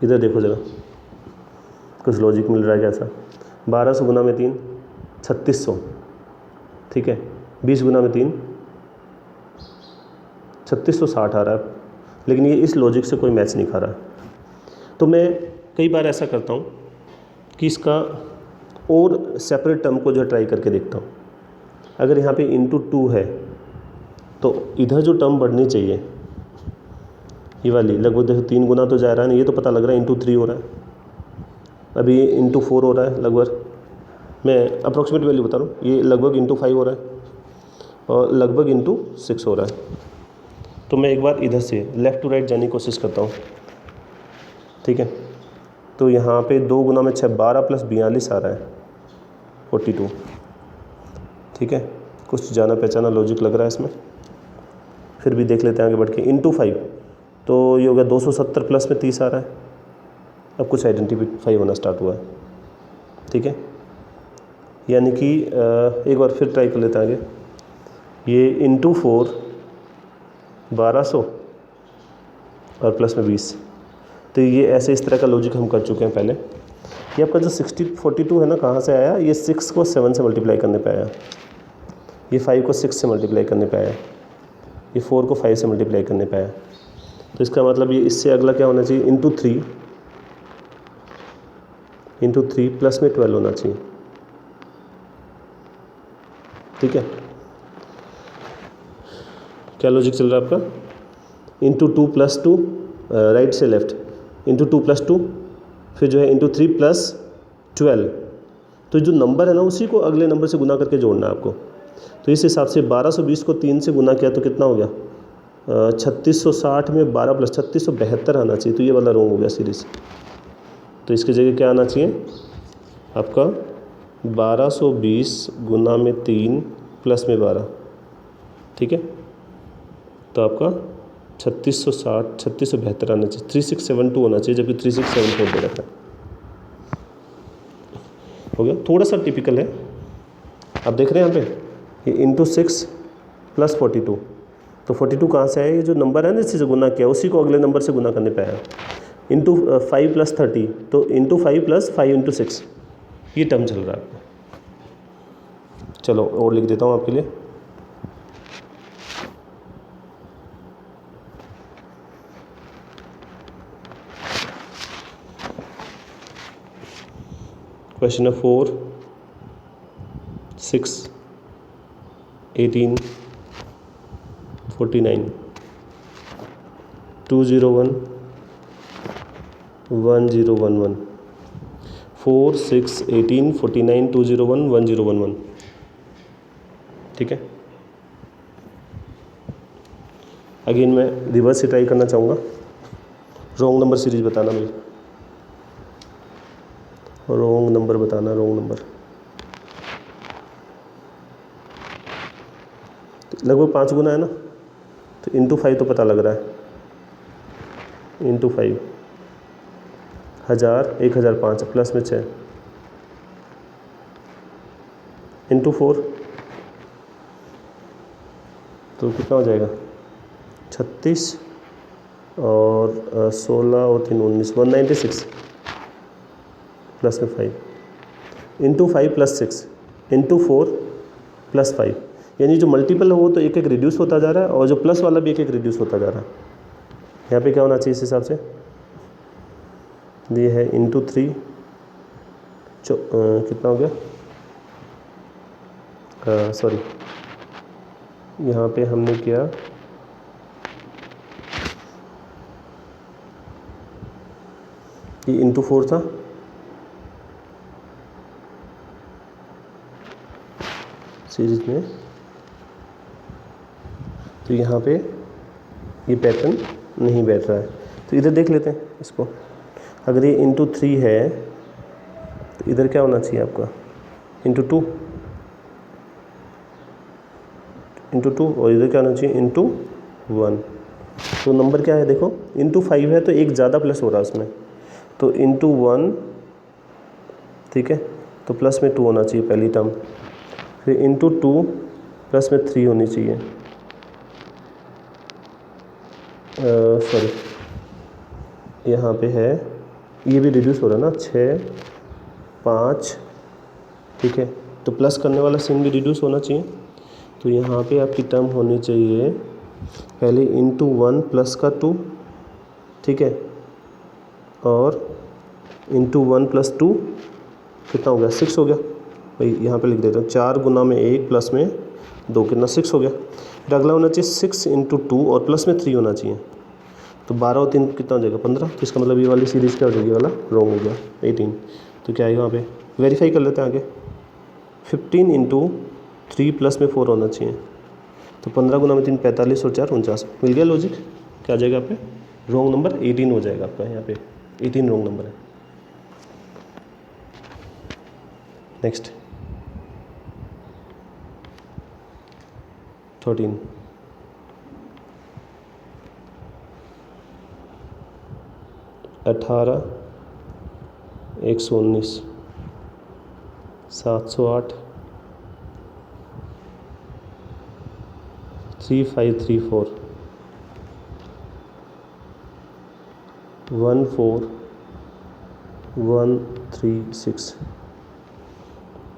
इधर देखो ज़रा कुछ लॉजिक मिल रहा है कैसा। 1200 गुना में 3 3600, ठीक है, 20 गुना में 3 3660 आ रहा है, लेकिन ये इस लॉजिक से कोई मैच नहीं खा रहा है। तो मैं कई बार ऐसा करता हूँ कि इसका और सेपरेट टर्म को जो ट्राई करके देखता हूँ। अगर यहाँ पे इंटू 2 है तो इधर जो टर्म बढ़नी चाहिए ये वाली, लगभग देखो 3 गुना तो जा रहा है ना, ये तो पता लग रहा है इंटू 3 हो रहा है, अभी इंटू 4 हो रहा है, लगभग मैं अप्रॉक्सीमेट वैल्यू बता रहा हूँ, ये लगभग इंटू 5 हो रहा है और लगभग इंटू 6 हो रहा है। तो मैं एक बार इधर से लेफ़्ट टू राइट जाने की कोशिश करता हूँ, ठीक है। तो यहाँ पे 2 गुना में 6 12 प्लस 42 आ रहा है 42, ठीक है। कुछ जाना पहचाना लॉजिक लग रहा है इसमें, फिर भी देख लेते हैं आगे बढ़ के। इंटू 5 तो ये हो गया 270 प्लस में 30 आ रहा है। अब कुछ आइडेंटिफाई होना स्टार्ट हुआ है, ठीक है। यानी कि एक बार फिर ट्राई कर लेते हैं आगे। ये इंटू 4 1200 और प्लस में 20, तो ये ऐसे इस तरह का लॉजिक हम कर चुके हैं पहले। ये आपका जो 42 है ना, कहाँ से आया, ये 6 को 7 से मल्टीप्लाई करने पे आया, ये 5 को 6 से मल्टीप्लाई करने पे आया, ये 4 को 5 से मल्टीप्लाई करने पे आया। तो इसका मतलब ये इससे अगला क्या होना चाहिए, इंटू 3 प्लस में 12 होना चाहिए, ठीक है। क्या लॉजिक चल रहा है आपका, इंटू 2 प्लस 2, राइट से लेफ्ट, इंटू 2 प्लस 2, फिर जो है इंटू 3 प्लस 12। तो जो नंबर है ना उसी को अगले नंबर से गुना करके जोड़ना है आपको। तो इस हिसाब से 1220 को 3 से गुना किया तो कितना हो गया, 3660 में 12 प्लस 3672 आना चाहिए। तो ये वाला रॉन्ग हो गया सीरीज। तो इसकी जगह क्या आना चाहिए आपका 1220 गुना में 3 प्लस में 12, ठीक है। तो आपका 3672 आना चाहिए, 3672 होना चाहिए, जबकि 3674 दे रखा है। हो गया, थोड़ा सा टिपिकल है। आप देख रहे हैं यहाँ पे ये इंटू 6 प्लस 42। तो 42 कहाँ से आया? ये जो नंबर है ना जिससे गुना किया उसी को अगले नंबर से गुना करने पे आया। इंटू 5 + 30, तो इंटू 5 + 5 × 6 ये टर्म चल रहा है। चलो और लिख देता हूँ आपके लिए। Question number 4, 6, 18, 49, 201, 1011, 4, 6, 18, 49, 201, 1011। ठीक है, अगेन मैं रिवर्स से ट्राई करना चाहूँगा। रॉन्ग नंबर सीरीज बताना भाई, रॉन्ग नंबर बताना, रॉन्ग नंबर। लगभग 5 गुना है ना, तो इंटू 5 तो पता लग रहा है। इंटू 5 1000, 1005 प्लस में 6 इंटू 4 तो कितना हो जाएगा? 36 और 16 और 3 19, 196 प्लस में 5 इंटू 5 + 6 इंटू 4 + 5। यानी जो मल्टीपल है वो तो एक एक रिड्यूस होता जा रहा है और जो प्लस वाला भी एक एक रिड्यूस होता जा रहा है। यहाँ पे क्या होना चाहिए इस हिसाब से? ये है इंटू 3, कितना हो गया? सॉरी, यहाँ पे हमने किया कि इंटू 4 था, सीरीज में, तो यहाँ पे ये पैटर्न नहीं बैठ रहा है। तो इधर देख लेते हैं इसको। अगर ये इंटू 3 है तो इधर क्या होना चाहिए आपका? इंटू 2 और इधर क्या होना चाहिए? इंटू 1। तो नंबर क्या है देखो, इंटू 5 है तो एक ज़्यादा प्लस हो रहा है उसमें, तो इंटू 1, ठीक है, तो प्लस में 2 होना चाहिए पहली टर्म, फिर इंटू 2 प्लस में 3 होनी चाहिए। सॉरी, यहाँ पे है, ये भी रिड्यूस हो रहा है ना, 6, 5, ठीक है, तो प्लस करने वाला साइन भी रिड्यूस होना चाहिए। तो यहाँ पे आपकी टर्म होनी चाहिए पहले इंटू 1 प्लस का 2, ठीक है, और इंटू 1 + 2 कितना हो गया? 6 हो गया भाई। यहाँ पे लिख देता हूँ 4 गुना में 1 प्लस में 2 कितना? 6 हो गया। फिर अगला होना चाहिए 6 × 2 और प्लस में 3 होना चाहिए, तो 12 और 3 कितना हो जाएगा? 15। तो इसका मतलब ये वाली सीरीज़ क्या हो जाएगी? वाला रॉन्ग हो गया, 18। तो क्या आएगा वहाँ पे? वेरीफाई कर लेते हैं आगे। 15 × 3 प्लस में 4 होना चाहिए, तो 15 गुना में 3 45 और 4 49। मिल गया लॉजिक? क्या आ जाएगा आप पे? रॉन्ग नंबर 18 हो जाएगा आपका, यहाँ पे 18 रॉन्ग नंबर है। नेक्स्ट 13, 18, 119, 708, 3534, 14136,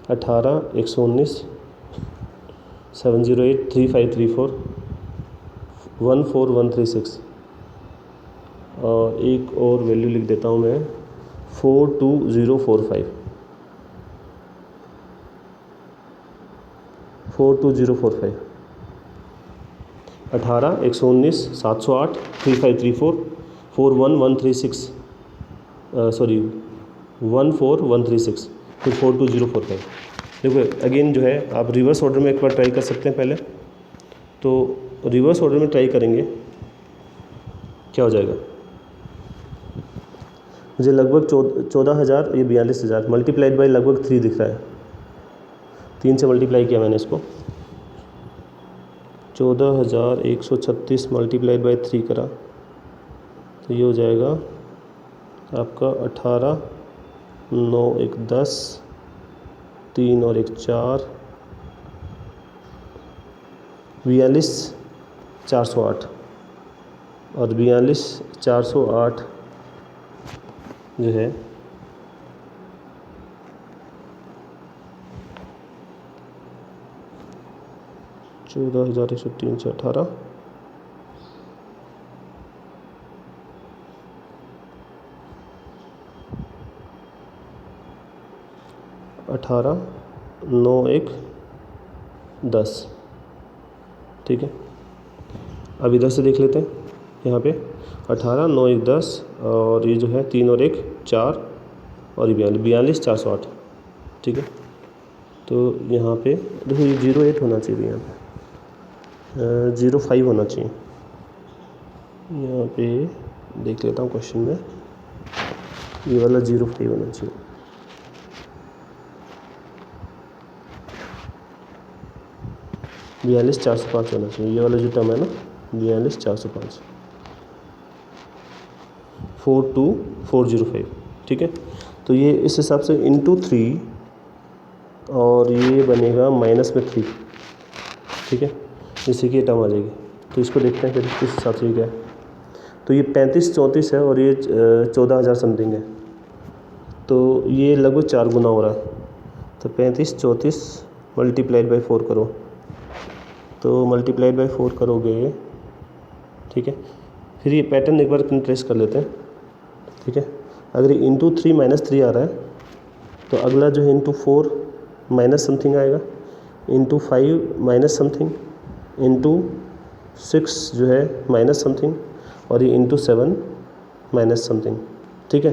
18, 119, 708, 3534, 14136 और एक और वैल्यू लिख देता हूँ मैं, 42045, 42045, 18, 119, 708, 3534, 41136, सॉरी 14136, फिर 42045। देखो अगेन जो है आप रिवर्स ऑर्डर में एक बार ट्राई कर सकते हैं पहले। तो रिवर्स ऑर्डर में ट्राई करेंगे, क्या हो जाएगा? मुझे लगभग 14,000, ये 42,000 मल्टीप्लाइड बाई लगभग 3 दिख रहा है। 3 से मल्टीप्लाई किया मैंने इसको, 14,136 मल्टीप्लाइड बाई 3 करा, तो ये हो जाएगा आपका 18, 9 1 10, 3 और 1 4, 42,408 और 42,408 जो है 14,103 से 18 18 9 1 10। ठीक है, अब इधर से देख लेते हैं। यहाँ पे 18 9 1 10 और ये जो है 3 और 1 4 और ये 42,408। ठीक है, तो यहाँ पे देखो ये 08 होना चाहिए, यहाँ पे 05 होना चाहिए। यहाँ पे देख लेता हूँ क्वेश्चन में, ये वाला 05 होना चाहिए। बयालीस 405 होना चाहिए, ये वाला जो टर्म है ना 42,405 42405। ठीक है, तो ये इस हिसाब से इंटू 3 और ये बनेगा माइनस में 3। ठीक है, जिससे कि ये टर्म आ जाएगी। तो इसको देखते हैं फिर किस हिसाब से क्या है। तो ये 35 34 है और ये 14,000 समथिंग है, तो ये लगभग 4 गुना हो रहा है। तो 35 34 मल्टीप्लाइड बाई 4 करो, तो मल्टीप्लाइड बाई 4 करोगे। ठीक है, फिर ये पैटर्न एक बार ट्रेस कर लेते हैं। ठीक है, अगर इंटू 3 माइनस 3 आ रहा है तो अगला जो है इंटू 4 माइनस समथिंग आएगा, इंटू 5 माइनस समथिंग, इंटू 6 जो है माइनस समथिंग और ये इंटू 7 माइनस समथिंग। ठीक है,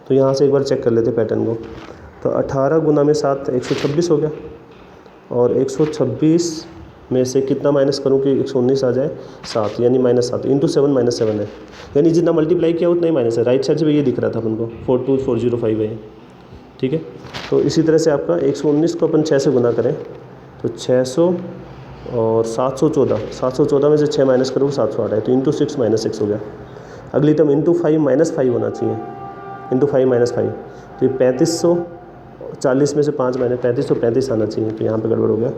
तो यहाँ से एक बार चेक कर लेते पैटर्न को। तो 18 गुना में 7 126 हो गया, और 126 में से कितना माइनस करूँ कि 119 आ जाए 7, यानी -7 इंटू 7 -7 है, यानी जितना मल्टीप्लाई किया उतना ही माइनस है। राइट साइड से ये दिख रहा था अपन को 42405 है। ठीक है, तो इसी तरह से आपका 119 को अपन 6 से गुना करें तो 600 और 714 में से 6 माइनस करोगे 708 है, तो इंटू 6 -6 हो गया। अगली टर्म इंटू 5 -5 होना चाहिए, इंटू 5 -5, तो ये 3540 में से 5 माइनस 3535 आना चाहिए, तो यहाँ पे गड़बड़ हो गया।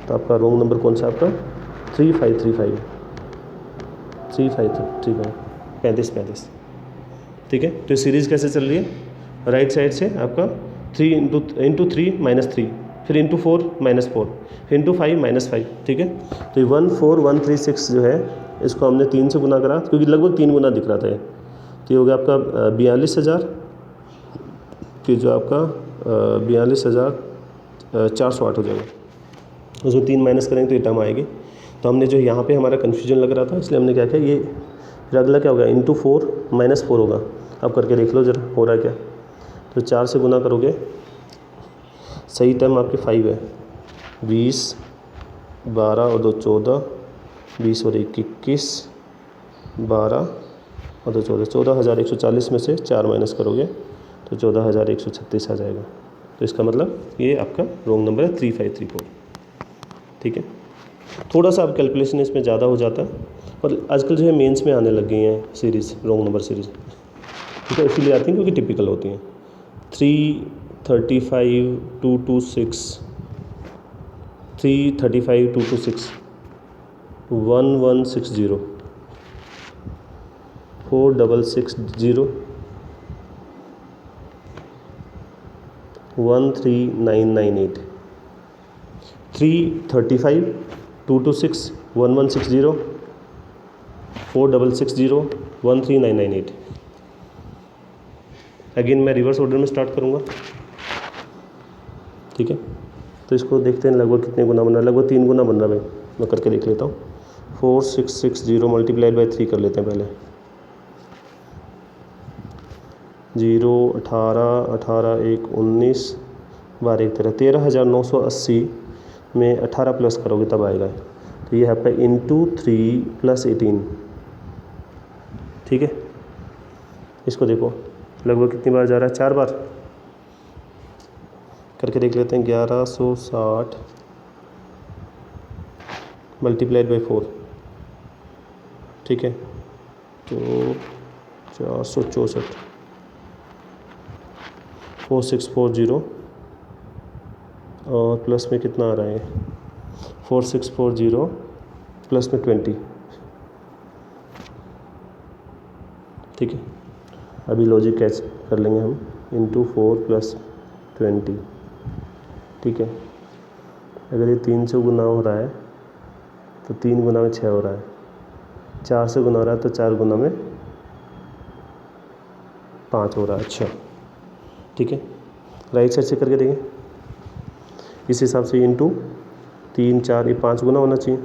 तो आपका रोंग नंबर कौन सा आपका 3535 35। ठीक है, तो सीरीज़ कैसे चल रही है, राइट साइड से आपका 3 इंटू 3 -3, फिर इंटू 4 -4, फिर इंटू 5 -5। ठीक है, तो ये 14136 जो है इसको हमने 3 से गुना करा, क्योंकि लगभग 3 गुना दिख रहा था ये। तो ये हो गया आपका 42,000, फिर जो आपका 42,408 हो जाएगा। उसमें 3 माइनस करेंगे तो ये टर्म आएगी। तो हमने जो यहाँ पे हमारा कन्फ्यूजन लग रहा था, इसलिए हमने क्या किया, ये फिर अगला क्या होगा इंटू 4 -4 होगा। अब करके देख लो जरा हो रहा है क्या। तो 4 से गुना करोगे, सही टर्म आपके 5 है, 20 12 और 2 14, 20 और 1 21, 12 और 2 14, 14,140 में से 4 माइनस करोगे तो 14,136 आ जाएगा। तो इसका मतलब ये आपका रोंग नंबर है 3534। ठीक है, थोड़ा सा अब कैलकुलेशन इसमें ज़्यादा हो जाता है, और आजकल जो है मेंस में आने लग गई हैं सीरीज़, रोंग नंबर सीरीज़। ठीक है, इसीलिए आती हैं क्योंकि टिपिकल होती हैं। 335 226 335 226 1160 4660 13998 335 226 1160 4660 13998। अगेन मैं रिवर्स ऑर्डर में स्टार्ट करूँगा। ठीक है, तो इसको देखते हैं लगभग कितने गुना बन रहा है। लगभग 3 गुना बन रहा है भाई, मैं करके देख लेता हूँ। 4660 मल्टीप्लाइड बाई 3 कर लेते हैं पहले। 0 18 18 1 19 12 1 13, 13,980 में 18 प्लस करोगे तब आएगा। तो ये है आपका इंटू 3 + 18। ठीक है, इसको देखो लगभग कितनी बार जा रहा है, 4 बार। करके देख लेते हैं। 1160 मल्टीप्लाइड बाई 4। ठीक है, तो 464 4640 और प्लस में कितना आ रहा है 4640 प्लस में 20, ठीक है। अभी लॉजिक कैच कर लेंगे हम, इंटू 4 प्लस 20, ठीक है। अगर ये 3 से गुना हो रहा है तो 3 गुना में 6 हो रहा है, 4 से गुना हो रहा है तो 4 गुना में 5 हो रहा है। अच्छा, ठीक है। राइट साइड से करके देखें, इस हिसाब से इंटू 3 4 ये 5 गुना होना चाहिए,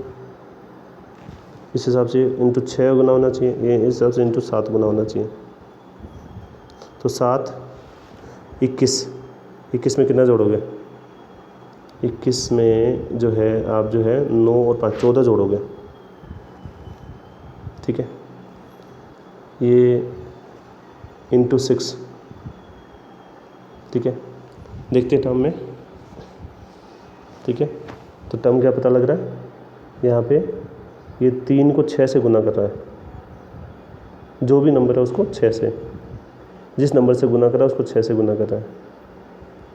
इस हिसाब से इंटू 6 गुना होना चाहिए, ये इस हिसाब से इंटू 7 गुना होना चाहिए। तो 7 21 में कितना जोड़ोगे? 21 में जो है आप जो है 9 और 5 14 जोड़ोगे, ठीक है। ये इंटू 6, ठीक है। देखते हैं टर्म में, ठीक है। तो टर्म क्या पता लग रहा है यहाँ पे, ये 3 को 6 से गुना कर रहा है, जो भी नंबर है उसको 6 से, जिस नंबर से गुना कर रहा है उसको 6 से गुना कर रहा है,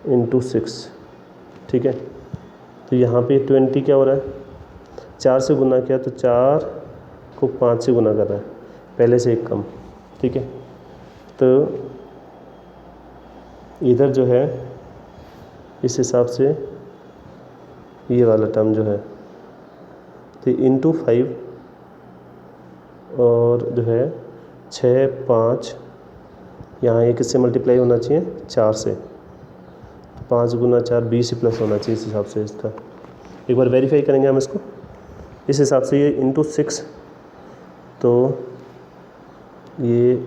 इंटू 6, ठीक है। तो यहाँ पे 20 क्या हो रहा है, 4 से गुना किया तो 4 को 5 से गुना कर रहा है, पहले से एक कम, ठीक है। तो इधर जो है इस हिसाब से ये वाला टर्म जो है तो इंटू 5 और जो है 6 5, यहाँ ये किससे मल्टीप्लाई होना चाहिए? 4 से। 5 गुना 4 20 ही प्लस होना चाहिए इस हिसाब से। इसका एक बार वेरीफाई करेंगे हम इसको, इस हिसाब से ये इंटू 6, तो ये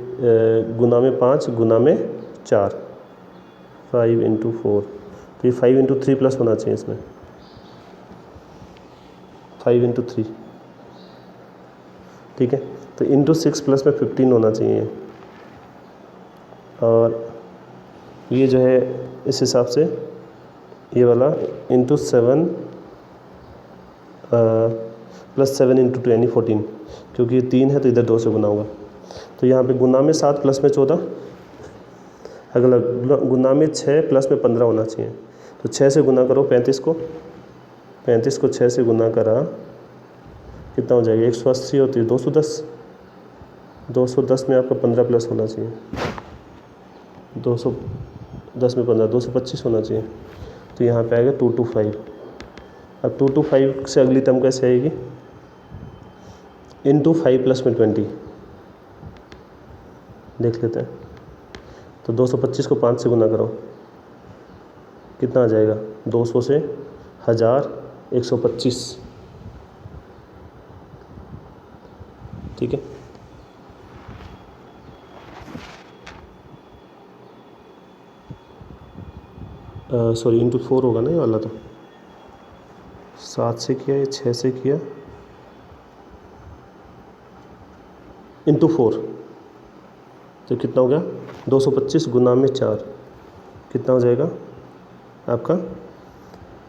गुना में 5 गुना में 4, 5 इंटू 4, तो ये 5 इंटू 3 प्लस होना चाहिए इसमें, 5 इंटू 3, ठीक है। तो इंटू 6 प्लस में 15 होना चाहिए, और ये जो है इस हिसाब से ये वाला इंटू 7 प्लस 7 इंटू 2 यानी 14, क्योंकि ये 3 है तो इधर 2 से गुना होगा। तो यहाँ पे गुना में 7 प्लस में 14, अगला गुना में 6 प्लस में 15 होना चाहिए। तो 6 से गुना करो 35 को, 35 को 6 से गुना करा कितना हो जाएगा? 180 होती है 210, 210 में आपका 15 प्लस होना चाहिए, 210 में 15 225 होना चाहिए। तो यहाँ पे आएगा 225। अब 225 से अगली टर्म कैसे आएगी? इंटू 5 प्लस में 20, देख लेते हैं। तो 225 को 5 से गुना करो, कितना आ जाएगा? 200 से 1000 125, ठीक है। सॉरी इंटू 4 होगा ना ये वाला, तो 7 से किया या 6 से किया, इंटू 4, तो कितना हो गया? 225 गुना में 4, कितना हो जाएगा आपका?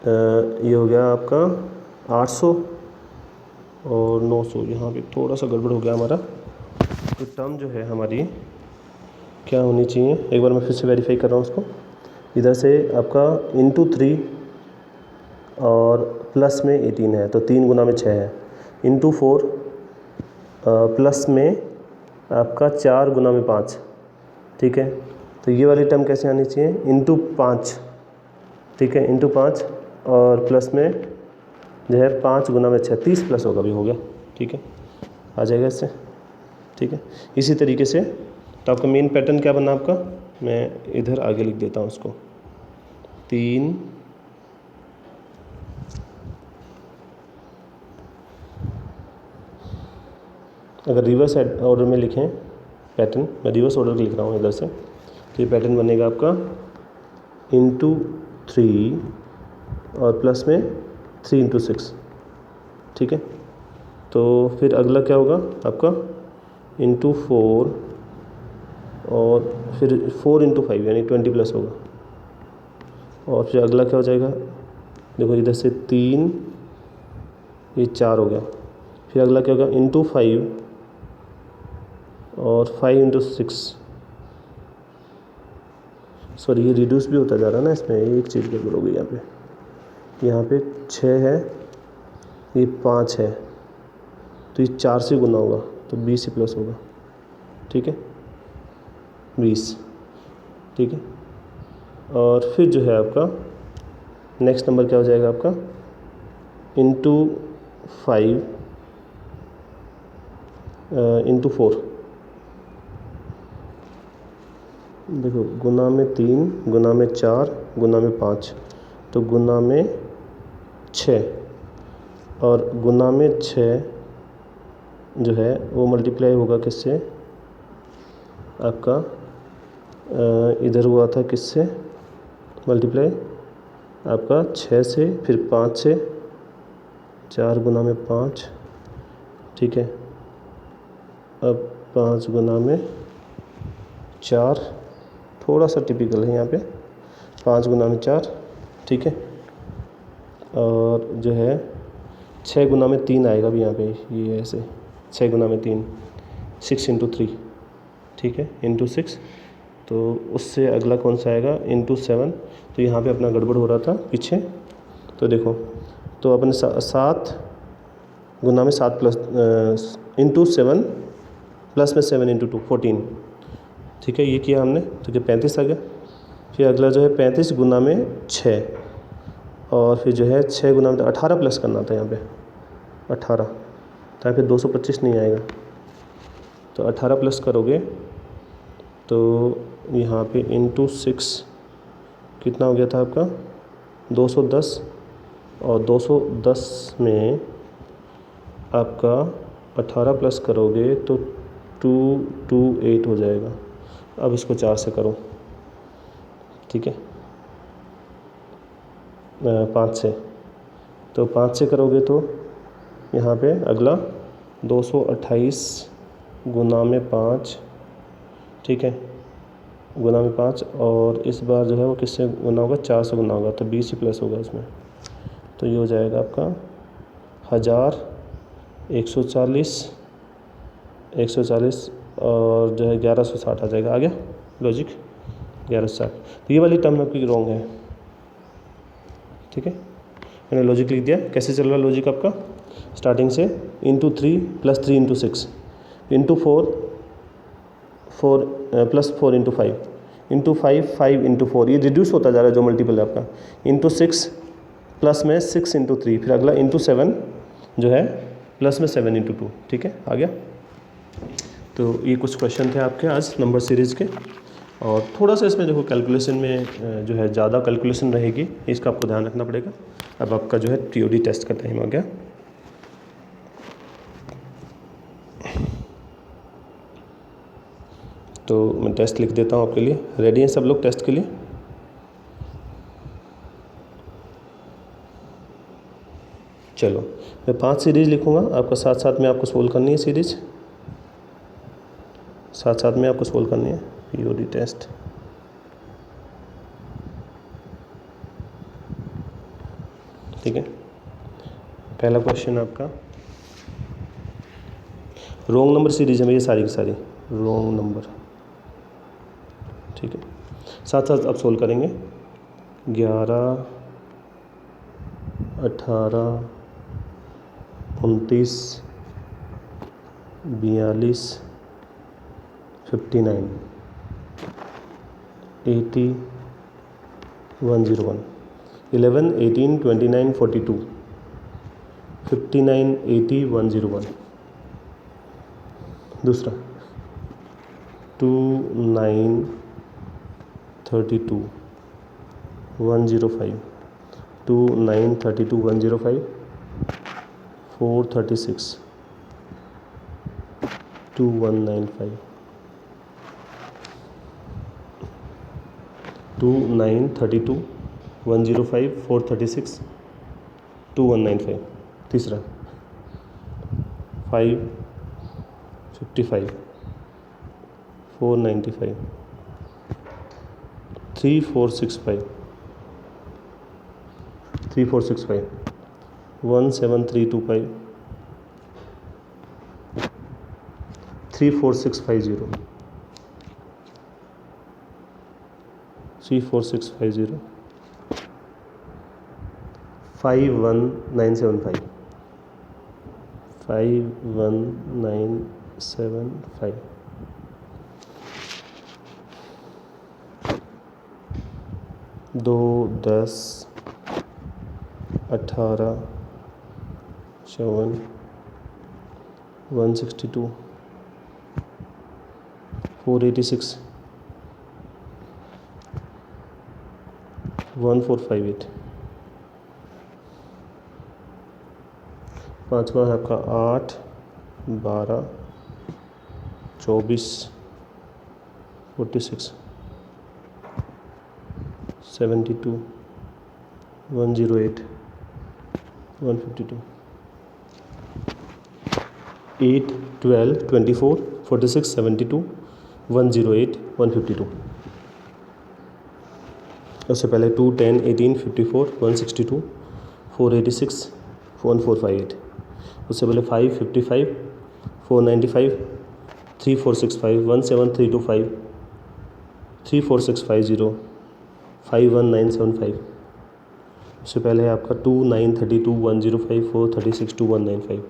ये हो गया आपका 800 और 900। यहाँ पे थोड़ा सा गड़बड़ हो गया हमारा। तो टर्म जो है हमारी क्या होनी चाहिए, एक बार मैं फिर से वेरीफाई कर रहा हूँ उसको। इधर से आपका इंटू 3 और प्लस में 18 है, तो 3 गुना में 6 है, इंटू 4 प्लस में आपका 4 गुना में 5, ठीक है। तो ये वाली टर्म कैसे आनी चाहिए? इंटू 5, ठीक है, इंटू 5 और प्लस में जो है 5 गुना में 6, 30 प्लस होगा, भी हो गया, ठीक है, आ जाएगा इससे, ठीक है। इसी तरीके से तो आपका मेन पैटर्न क्या बना आपका, मैं इधर आगे लिख देता हूँ उसको, 3 अगर रिवर्स ऑर्डर में लिखें पैटर्न, मैं रिवर्स ऑर्डर लिख रहा हूँ इधर से, तो ये पैटर्न बनेगा आपका इंटू 3 और प्लस में 3 इंटू 6, ठीक है। तो फिर अगला क्या होगा आपका? इंटू 4 और फिर 4 इंटू 5 यानी 20 प्लस होगा, और फिर अगला क्या हो जाएगा? देखो इधर से 3, ये 4 हो गया, फिर अगला क्या होगा? इंटू 5 और 5 इंटू 6, सॉरी ये रिड्यूस भी होता जा रहा है ना इसमें, एक चीज़ गड़बड़ हो गई यहाँ पे 6 है, ये 5 है, तो ये 4 से गुना होगा तो 20 प्लस होगा, ठीक है, 20, ठीक है। और फिर जो है आपका नेक्स्ट नंबर क्या हो जाएगा आपका, इंटू 5 इंटू 4, देखो गुना में 3 गुना में 4 गुना में 5, तो गुना में 6, और गुना में 6 जो है वो मल्टीप्लाई होगा किससे, आपका इधर हुआ था किससे मल्टीप्लाई, आपका 6 से, फिर 5 से, 4 गुना में 5, ठीक है। अब 5 गुना में 4, थोड़ा सा टिपिकल है यहाँ पे, 5 गुना में 4, ठीक है। और जो है 6 गुना में 3 आएगा भी यहाँ पे, ये ऐसे 6 गुना में 3, 6 इंटू 3, ठीक है, इंटू 6। तो उससे अगला कौन सा आएगा, इंटू 7। तो यहाँ पे अपना गड़बड़ हो रहा था पीछे, तो देखो, तो अपने 7 गुना में 7 प्लस इंटू 7 प्लस में 7 इंटू 2, 14, ठीक है, ये किया हमने, तो ये 35 आ गया। फिर अगला जो है 35 गुना में 6, और फिर जो है 6 गुना में 18 प्लस करना था यहाँ पे, 18, तो यहाँ पे 225 नहीं आएगा, तो 18 प्लस करोगे तो यहाँ पे इंटू 6 कितना हो गया था आपका, 210, और 210 में आपका 18 प्लस करोगे तो 228 हो जाएगा। अब इसको 4 से करो, ठीक है, 5 से, तो 5 से करोगे तो यहाँ पे अगला 228 गुना में 5, ठीक है, गुना में 5, और इस बार जो है वो किससे गुना होगा, 4 से गुना होगा, तो 20 ही प्लस होगा इसमें, तो ये हो जाएगा आपका 1,140 और जो है 1160 आ जाएगा। आ गया लॉजिक, 1160। तो ये वाली टर्म आपकी रॉन्ग है, ठीक है, मैंने लॉजिक लिख दिया। कैसे चल रहा है लॉजिक आपका, स्टार्टिंग से into 3 plus 3 into 6 into 4 plus 4 into 5 into 5 into 4, ये रिड्यूस होता जा रहा है जो मल्टीपल है आपका, इंटू 6 प्लस में 6 इंटू 3, फिर अगला इंटू 7 जो है प्लस में 7 इंटू 2, ठीक है, आ गया। तो ये कुछ क्वेश्चन थे आपके आज नंबर सीरीज़ के, और थोड़ा सा इसमें देखो कैलकुलेशन में जो है ज़्यादा कैलकुलेशन रहेगी, इसका आपको ध्यान रखना पड़ेगा। अब आपका जो है टीओडी टेस्ट का टाइम आ गया। तो मैं टेस्ट लिख देता हूँ आपके लिए, रेडी हैं सब लोग टेस्ट के लिए? चलो मैं 5 सीरीज़ लिखूँगा, आपका साथ साथ में आपको सोल्व करनी है सीरीज़, साथ साथ में आपको सोल्व करनी है पीओडी टेस्ट। ठीक है, पहला क्वेश्चन आपका रॉन्ग नंबर सीरीज है, ये सारी की सारी रॉन्ग नंबर, ठीक है, साथ साथ आप सोल्व करेंगे। 11, 18, 29, 42, 59, 80, 101, 11, 18, 29, 42, 59, 80, 101। दूसरा 2, 9, 32, 105, 2, 9, 32, 105, 4, 36, 2, 195, 2, 9, 32, 105, 4, 36, 2, 195। तीसरा 5, 55, 4, 95, 3, 4, 65, 3, 4, 65, 1, 7, 3, 2, 5, 3, 4, 6, 5, 0, 3, 4, 6, 5, 0, 5, 1, 9, 7, 5, 51,975। 2, 10, 18, 54, 162, 486, 1458। पाँचवा है आपका 8, 12, 24, 46, 72, 108, 152। 8, 12, 24, 46, 72, 108, 152। उससे पहले 2, 10, 18, 54, 162, 486, 1458। उससे पहले 5, 55, 495, 3465, 17325, 34650, 51975। उससे पहले है आपका 2, 9, 32, 105, 436, 2195,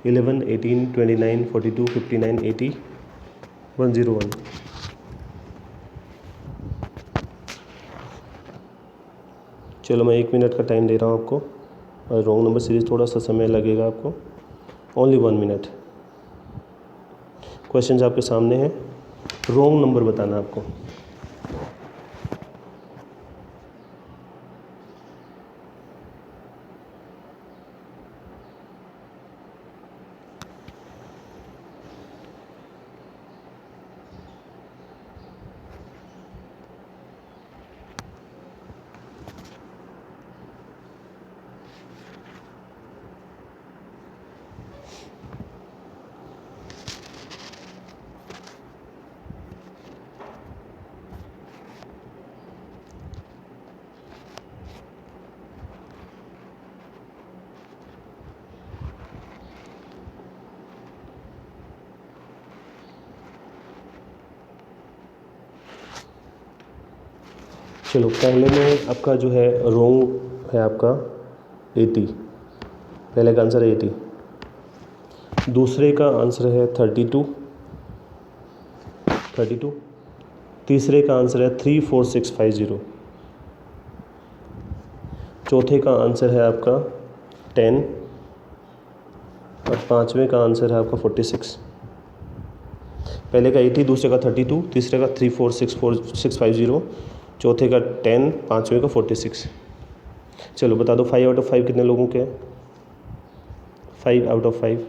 11, 18, 29, 42, 59, 80, 101। चलो मैं 1 मिनट का टाइम दे रहा हूँ आपको, और रॉन्ग नंबर सीरीज़ थोड़ा सा समय लगेगा आपको, ओनली 1 मिनट। क्वेश्चंस आपके सामने हैं, रॉन्ग नंबर बताना आपको। चलो पहले में आपका जो है रॉन्ग है आपका 80, पहले का आंसर है 80। दूसरे का आंसर है 32, तीसरे का आंसर है 34650। चौथे का आंसर है आपका 10, और पाँचवें का आंसर है आपका 46। पहले का 80, दूसरे का 32, तीसरे का 346650, चौथे का 10, पाँचवें का 46। चलो बता दो 5 आउट ऑफ 5 कितने लोगों के हैं? 5 आउट ऑफ 5।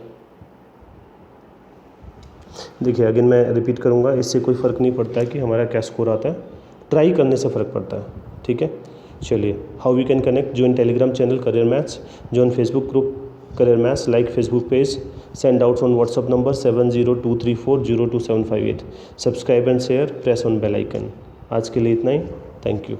देखिए अगेन मैं रिपीट करूँगा, इससे कोई फ़र्क नहीं पड़ता है कि हमारा क्या स्कोर आता है, ट्राई करने से फ़र्क पड़ता है, ठीक है। चलिए, how we can connect, join Telegram channel career maths, join Facebook group career maths, like Facebook page, send outs on WhatsApp number 70234022758, subscribe and share, press on bell icon. आज के लिए इतना ही, थैंक यू।